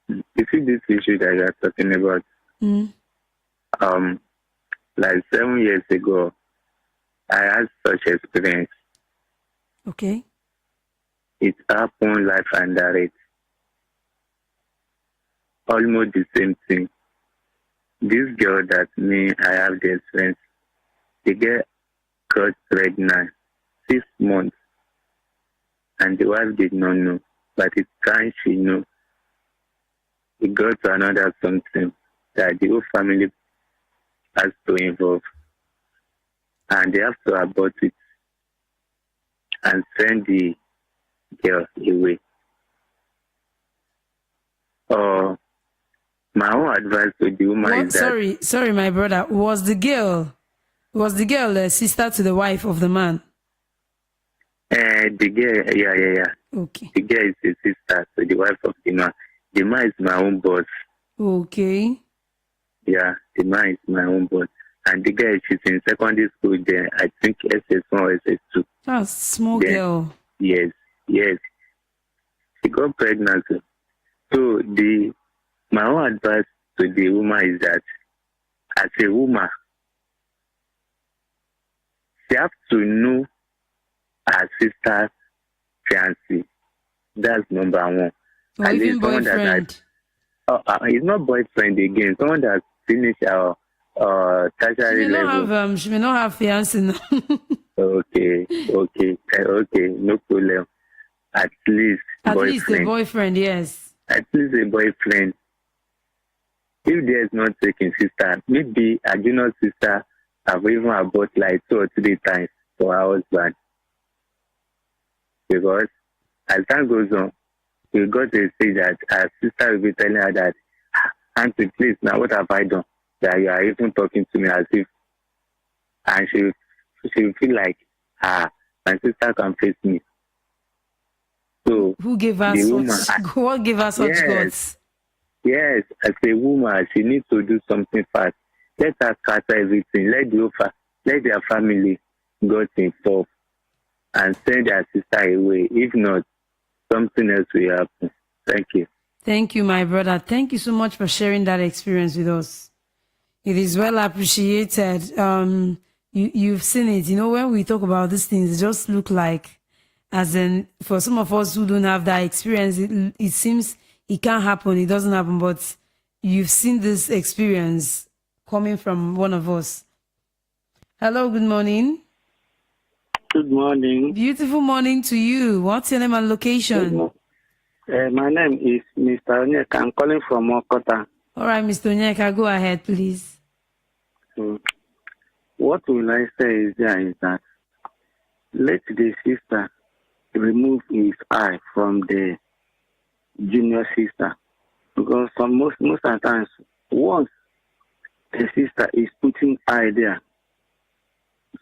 You see this issue that you are talking about? Like 7 years ago, I had such experience. Okay. It happened life and direct. Almost the same thing. This girl that I have the experience, the girl got pregnant 6 months, and the wife did not know. But it's time she knew. It got to another something that the whole family has to involve. And they have to abort it and send the girl away. My own advice to the woman is that... Sorry, my brother. Was the girl a sister to the wife of the man? The girl, yeah. Okay. The girl is a sister, so the wife of the man. The man is my own boss. Okay. Yeah, the man is my own boss. And the girl, she's in secondary school there. I think SS1 or SS2. That's small Then, girl. Yes. She got pregnant. So my own advice to the woman is that as a woman, she has to know her sister's fiancé. That's number one. Or At even least someone boyfriend. it's not boyfriend again. Someone that finished our tertiary level. She may not have fiancé now. Okay, no problem. At least At boyfriend. least a boyfriend, yes. At least a boyfriend. If there is not taking sister, maybe a junior sister have even about like 2 or 3 times for her husband. Because as time goes on, we got to say that our sister will be telling her that, Auntie, please, now what have I done? That you are even talking to me as if, and she will feel like, my sister can face me. So who gave us what gave us such gods? Yes, as a woman, she needs to do something fast. Let her scatter everything. Let their family get involved and send their sister away. If not, something else will happen. Thank you. Thank you, my brother. Thank you so much for sharing that experience with us. It is well appreciated. You've seen it. You know, when we talk about these things, it just look like, as in, for some of us who don't have that experience, it seems it can't happen. It doesn't happen. But you've seen this experience coming from one of us. Hello, good morning. Good morning. Beautiful morning to you. What's your name and location? My name is Mr. Onyeka. I'm calling from Okota. All right, Mr. Onyeka, go ahead, please. What will I say is that let the sister remove his eye from the junior sister. Because most of the times, once the sister is putting eye there,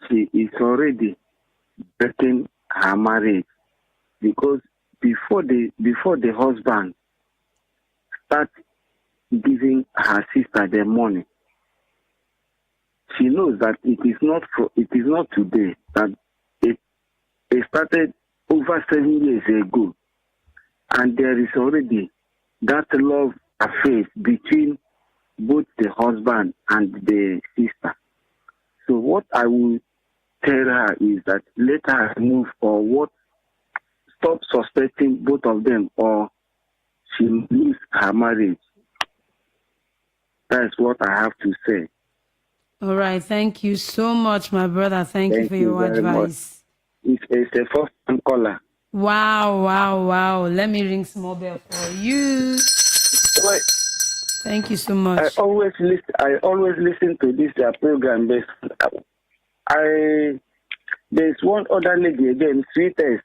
she is already breaking her marriage. Because before the husband start giving her sister the money, she knows that it is not today, that it started over 7 years ago, and there is already that love affair between both the husband and the sister. So what I will tell her is that let her move, or stop suspecting both of them, or she lose her marriage. That's what I have to say. All right. Thank you so much, my brother. Thank you for your advice. It's a first-time caller. Wow. Let me ring small bell for you. Wait. Thank you so much. I always listen to this program. There's one other lady again, Sweetest.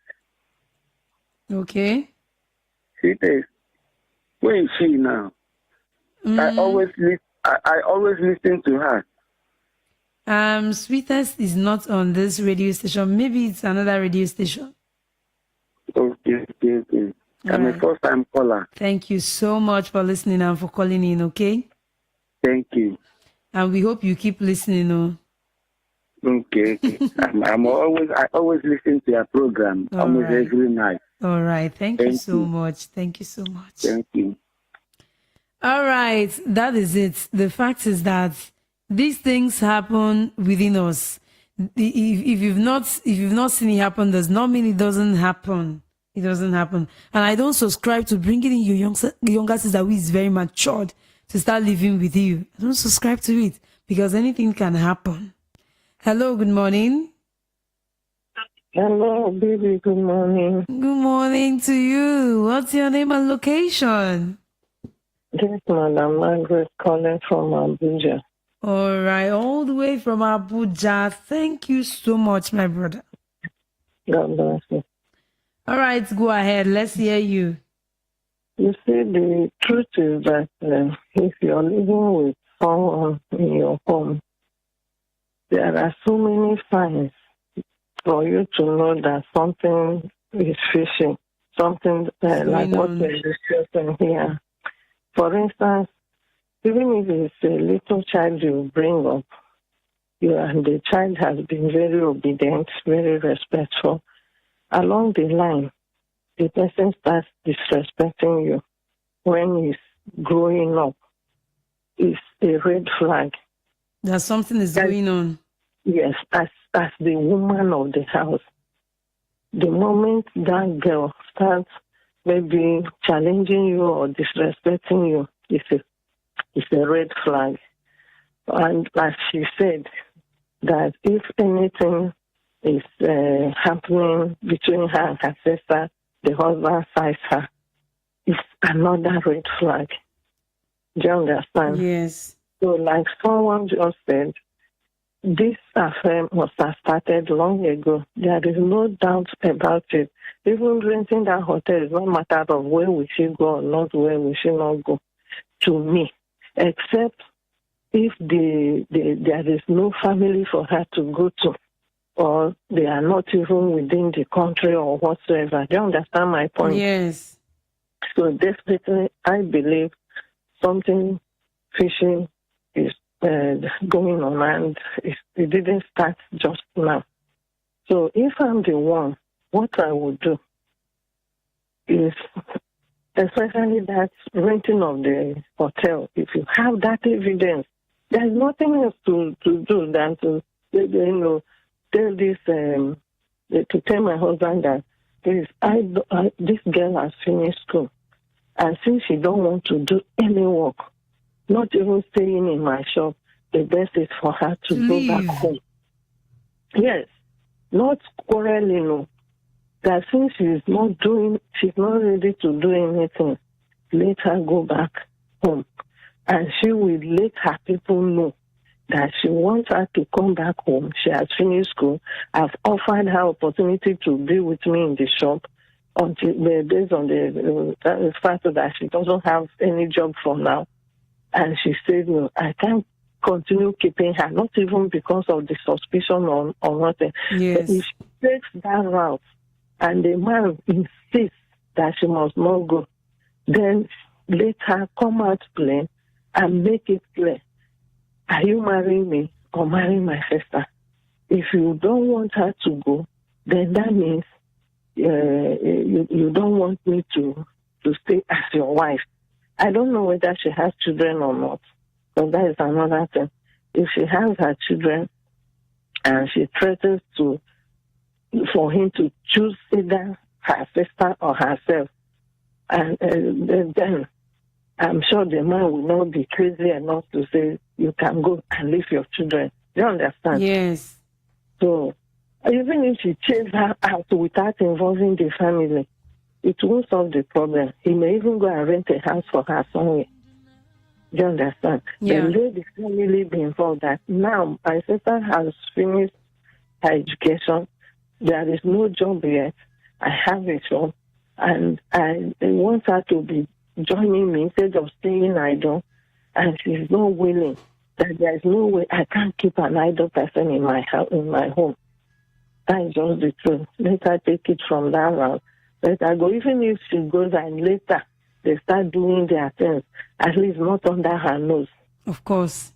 Okay. Sweetest. Where is she now? I always listen to her. Sweetest is not on this radio station. Maybe it's another radio station. Okay. I'm a first-time caller. Thank you so much for listening and for calling in, okay? Thank you. And we hope you keep listening, Okay. I always listen to your program almost every night. All right. Thank you so much. Thank you so much. Thank you. All right. That is it. The fact is that these things happen within us. If you've not seen it happen, does not mean it doesn't happen. It doesn't happen. And I don't subscribe to bringing in your younger sister who is very matured to start living with you. I don't subscribe to it because anything can happen. Hello, good morning. Hello, baby, good morning. Good morning to you. What's your name and location? This is Madam Margaret calling from Abuja. All right, all the way from Abuja. Thank you so much, my brother. God bless you. All right, go ahead. Let's hear you. You see, the truth is that if you're living with someone in your home, there are so many signs for you to know that something is fishy. something like what we're discussing here. For instance, even if it's a little child you bring up, and the child has been very obedient, very respectful, along the line, the person starts disrespecting you when he's growing up. It's a red flag. That something is going on. Yes, as the woman of the house. The moment that girl starts maybe challenging you or disrespecting you, it's a red flag. And as she said, that if anything is happening between her and her sister, the husband fights her, it's another red flag. Do you understand? Yes. So like someone just said, this affair must have started long ago. There is no doubt about it. Even renting that hotel is not a matter of where we should go or not where we should not go, to me, except if there is no family for her to go to, or they are not even within the country or whatsoever. Do you understand my point? Yes. So definitely, I believe something fishy is going on, and it didn't start just now. So if I'm the one, what I would do is, especially that renting of the hotel, if you have that evidence, there's nothing else to do than to, tell this, to tell my husband that, please, this girl has finished school, and since she don't want to do any work, not even staying in my shop, the best is for her to go back home. Yes, not quarreling, no. That since she's not ready to do anything, let her go back home. And she will let her people know that she wants her to come back home. She has finished school. I've offered her opportunity to be with me in the shop until based on the fact that she doesn't have any job for now. And she said, no, I can't continue keeping her, not even because of the suspicion or nothing. Yes. But if she takes that route and the man insists that she must not go, then let her come out plain and make it clear. Are you marrying me or marrying my sister? If you don't want her to go, then that means you don't want me to stay as your wife. I don't know whether she has children or not, but that is another thing. If she has her children and she threatens for him to choose either her sister or herself, and then I'm sure the man will not be crazy enough to say, you can go and leave your children. Do you understand? Yes. So even if she chases her out without involving the family, it won't solve the problem. He may even go and rent a house for her somewhere. Do you understand? Yeah. The lady family be involved that now my sister has finished her education. There is no job yet. I have a job. And I want her to be joining me instead of staying idle. And she's not willing. That there is no way I can't keep an idle person in my house, in my home. That is just the truth. Let her take it from that route. Let her go. Even if she goes and later they start doing their things, at least not under her nose. Of course.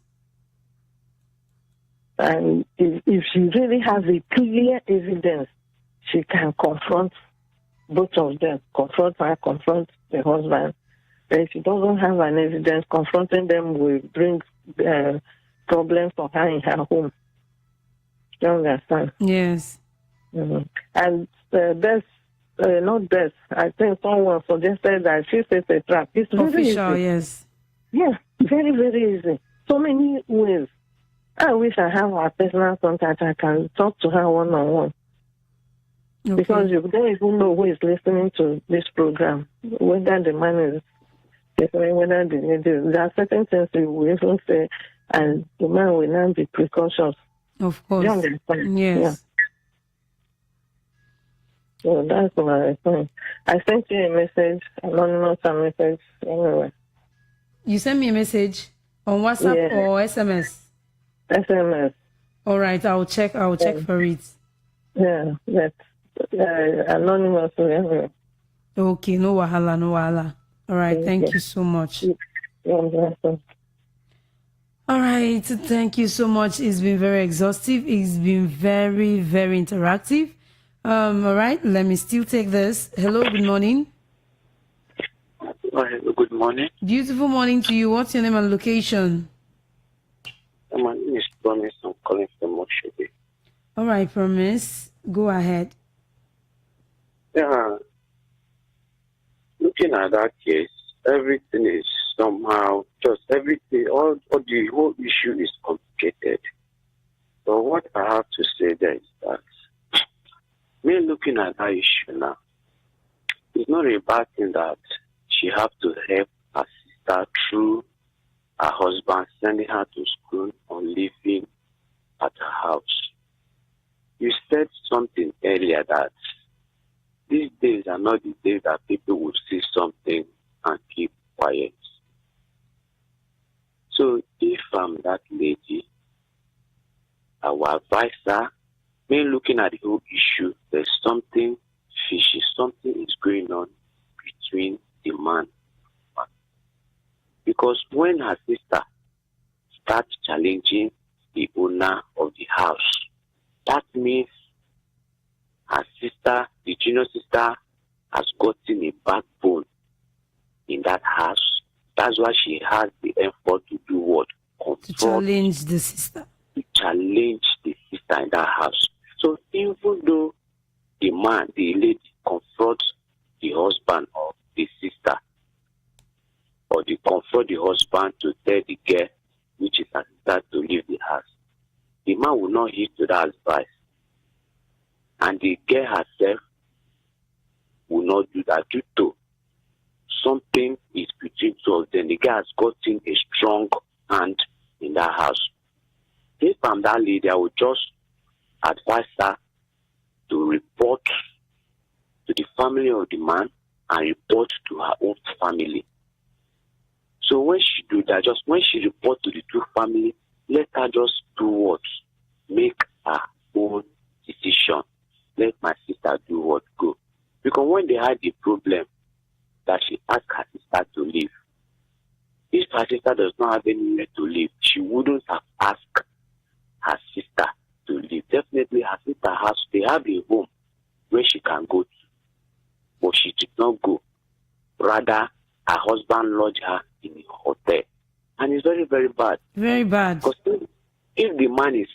And if she really has a clear evidence, she can confront both of them. Confront her, confront the husband. But if she doesn't have an evidence, confronting them will bring problems for her in her home. You understand? Yes. Mm-hmm. And not best. I think someone suggested that she sets a trap. It's very official, easy. Yes. Yeah, very, very easy. So many ways. I wish I have her personal contact. I can talk to her one-on-one. Okay. Because you don't even know who is listening to this program, whether the man is listening, whether the lady is. There are certain things you will even say, and the man will not be precautious. Of course. You understand? Yes. Yeah. So that's my point. I sent you a message, anonymous message, anyway. You sent me a message on WhatsApp or SMS? SMS. All right, I'll check for it. Yeah, that's anonymous, anyway. Okay, no wahala, no wahala. All right, thank you so much. You're welcome. All right, thank you so much. It's been very exhaustive. It's been very, very interactive. All right, let me still take this. Hello, good morning. Good morning. Beautiful morning to you. What's your name and location? My name is Promise. I'm calling from Moshebe. All right, Promise. Go ahead. Yeah. Looking at that case, everything is somehow just everything. All the whole issue is complicated. So what I have to say there is that me looking at that issue now, it's not a bad thing that she have to help her sister through her husband, sending her to school or living at her house. You said something earlier that these days are not the days that people would see something and keep quiet. So if I'm that lady, I will advise her, me looking at the whole issue, there's something fishy, something is going on between the man and the man. Because when her sister starts challenging the owner of the house, that means her sister, the junior sister, has gotten a backbone in that house. That's why she has the effort to do what? To challenge the sister. To challenge the sister in that house. So even though the man, the lady, confronts the husband of the sister, or they confront the husband to tell the girl, which is her sister, to leave the house, the man will not heed to that advice. And the girl herself will not do that due to something is between two of them. The girl has gotten a strong hand in that house. If I'm that lady, I would just advise her to report to the family of the man and report to her own family. So when she do that, just when she report to the two family, let her just do what? Make her own decision. Let my sister do what? Go. Because when they had the problem that she asked her sister to leave, if her sister does not have anywhere to live, she wouldn't have asked her sister to leave. Definitely her sister has, they have a home where she can go to. But she did not go. Rather, her husband lodged her in a hotel. And it's very, very bad. Very bad. Because if the man is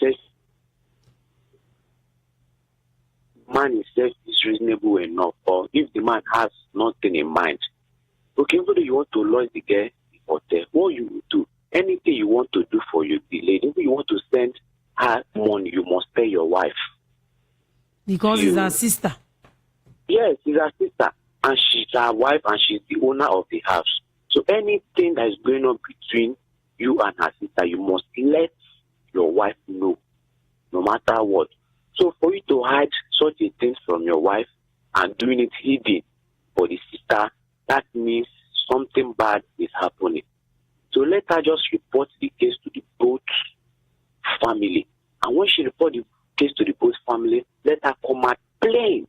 reasonable enough, or if the man has nothing in mind, okay, even though you want to lodge the girl in the hotel, what you will do, anything you want to do for your lady, if you want to send her money, you must pay your wife. Because it's her sister. Yes, it's her sister. And she's her wife and she's the owner of the house. So anything that is going on between you and her sister, you must let your wife know, no matter what. So for you to hide such a thing from your wife and doing it hidden for the sister, that means something bad is happening. So let her just report the case to the both family. And when she reports the case to the both family, let her come out plain,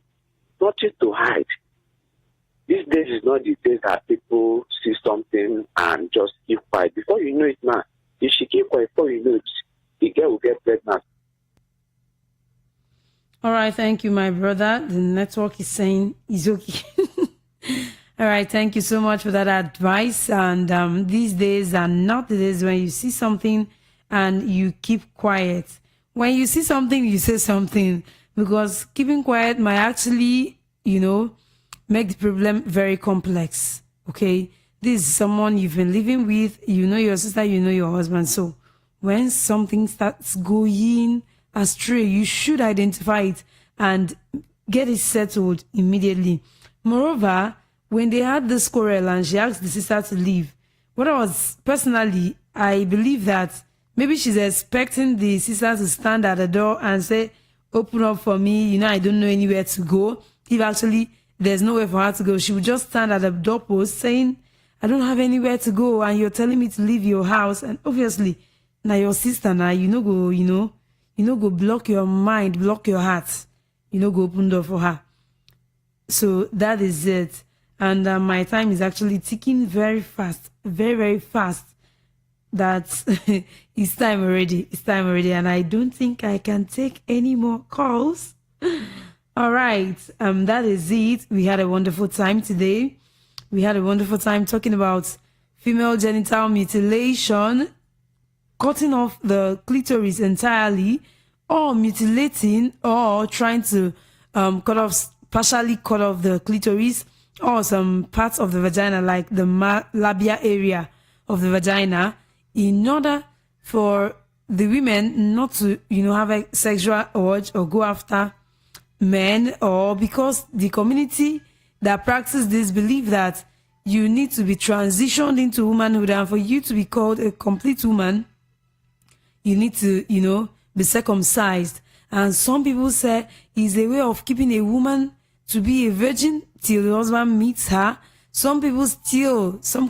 nothing to hide. These days is not the days that people see something and just keep quiet. Before you know it now, if she keep quiet, before you know it, the girl will get pregnant. All right, thank you, my brother. The network is saying it's okay. All right, thank you so much for that advice. And these days are not the days when you see something and you keep quiet. When you see something, you say something, because keeping quiet might actually, make the problem very complex. Okay, this is someone you've been living with. You know your sister, you know your husband. So when something starts going astray, you should identify it and get it settled immediately. Moreover, when they had this quarrel and she asked the sister to leave, I believe that maybe she's expecting the sister to stand at the door and say, open up for me, I don't know anywhere to go. If actually there's nowhere for her to go, she would just stand at the doorpost saying, I don't have anywhere to go and you're telling me to leave your house. And obviously, now your sister, go block your mind, block your heart, go open door for her. So that is it. and my time is actually ticking very fast, very, very fast. That it's time already. It's time already, and I don't think I can take any more calls. All right, that is it. We had a wonderful time today. We had a wonderful time talking about female genital mutilation, cutting off the clitoris entirely, or mutilating, or trying to partially cut off the clitoris, or some parts of the vagina, like the labia area of the vagina, in order for the women not to, have a sexual urge or go after men, or because the community that practice this believe that you need to be transitioned into womanhood, and for you to be called a complete woman, you need to, be circumcised. And some people say it's a way of keeping a woman to be a virgin till the husband meets her. Some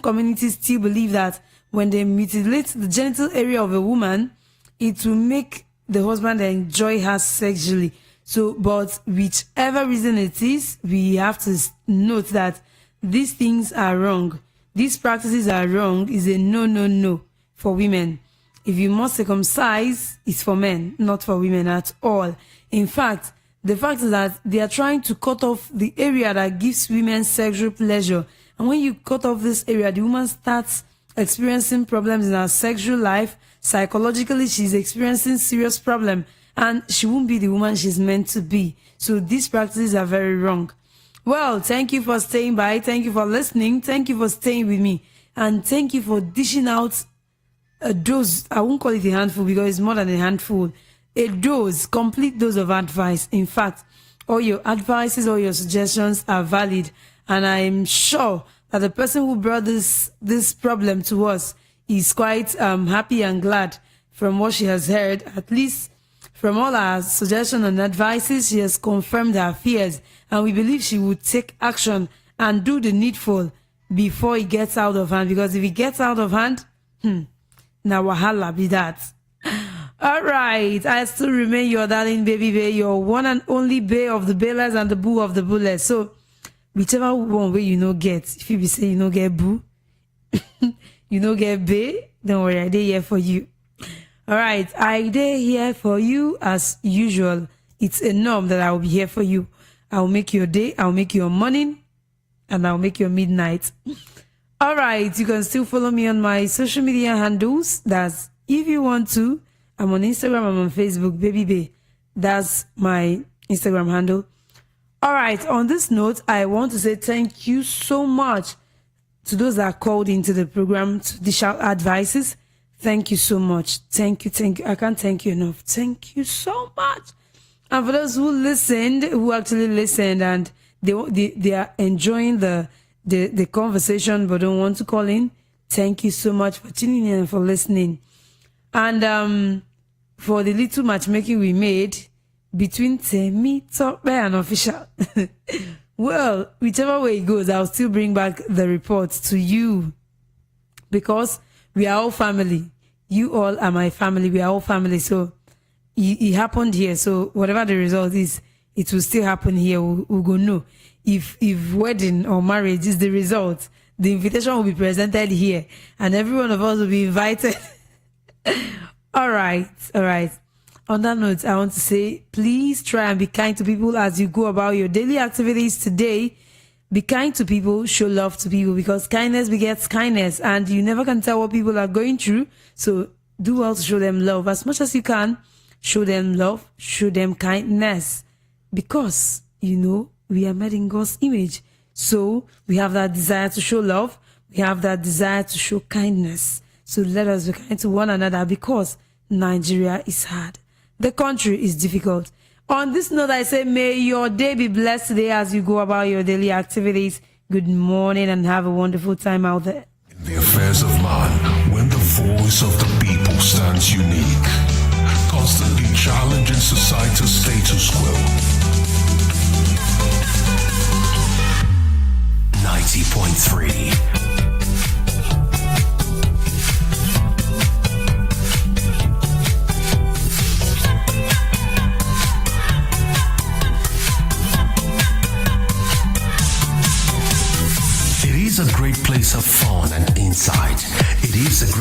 communities still believe that when they mutilate the genital area of a woman, it will make the husband enjoy her sexually. So, but whichever reason it is, we have to note that these things are wrong. These practices are wrong. Is a no for women. If you must circumcise, it's for men, not for women at all. In fact, the fact is that they are trying to cut off the area that gives women sexual pleasure. And when you cut off this area, the woman starts experiencing problems in her sexual life. Psychologically, she's experiencing serious problem, and she won't be the woman she's meant to be. So these practices are very wrong. Well, thank you for staying by. Thank you for listening. Thank you for staying with me. And thank you for dishing out a dose. I won't call it a handful because it's more than a handful. A dose, complete dose of advice. In fact, all your advices, all your suggestions are valid. And I'm sure that the person who brought this problem to us is quite happy and glad from what she has heard. At least from all our suggestions and advices, she has confirmed her fears. And we believe she would take action and do the needful before it gets out of hand. Because if it gets out of hand, now wahala be that. All right, I still remain your darling baby bay, your one and only bay of the bayless and the boo of the bullets. So whichever one way get, if you be saying you get boo, you get bay, don't worry, I dey here for you. All right, I dey here for you as usual. It's a norm that I will be here for you. I'll make your day, I'll make your morning, and I'll make your midnight. All right, you can still follow me on my social media handles. That's if you want to. I'm on Instagram, I'm on Facebook, Baby Bay. That's my Instagram handle. All right, on this note, I want to say thank you so much to those that called into the program to dish out advices. Thank you so much. Thank you. I can't thank you enough. Thank you so much. And for those who actually listened, and they are enjoying the conversation but don't want to call in, thank you so much for tuning in and for listening. And for the little matchmaking we made between Temi, Top Bear, and Official. Well, whichever way it goes, I'll still bring back the report to you, because we are all family. You all are my family. We are all family. So it happened here. So whatever the result is, it will still happen here. We'll go know. If wedding or marriage is the result, the invitation will be presented here, and every one of us will be invited. All right. On that note, I want to say, please try and be kind to people as you go about your daily activities today. Be kind to people, show love to people, because kindness begets kindness, and you never can tell what people are going through. So do well to show them love as much as you can. Show them love, show them kindness, because, we are made in God's image. So we have that desire to show love. We have that desire to show kindness. So let us be kind to one another, because Nigeria is hard. The country is difficult. On this note, I say, may your day be blessed today as you go about your daily activities. Good morning and have a wonderful time out there. In the affairs of man, when the voice of the people stands unique, constantly challenging societal status quo. 90.3 great place of fun and insight. It is a great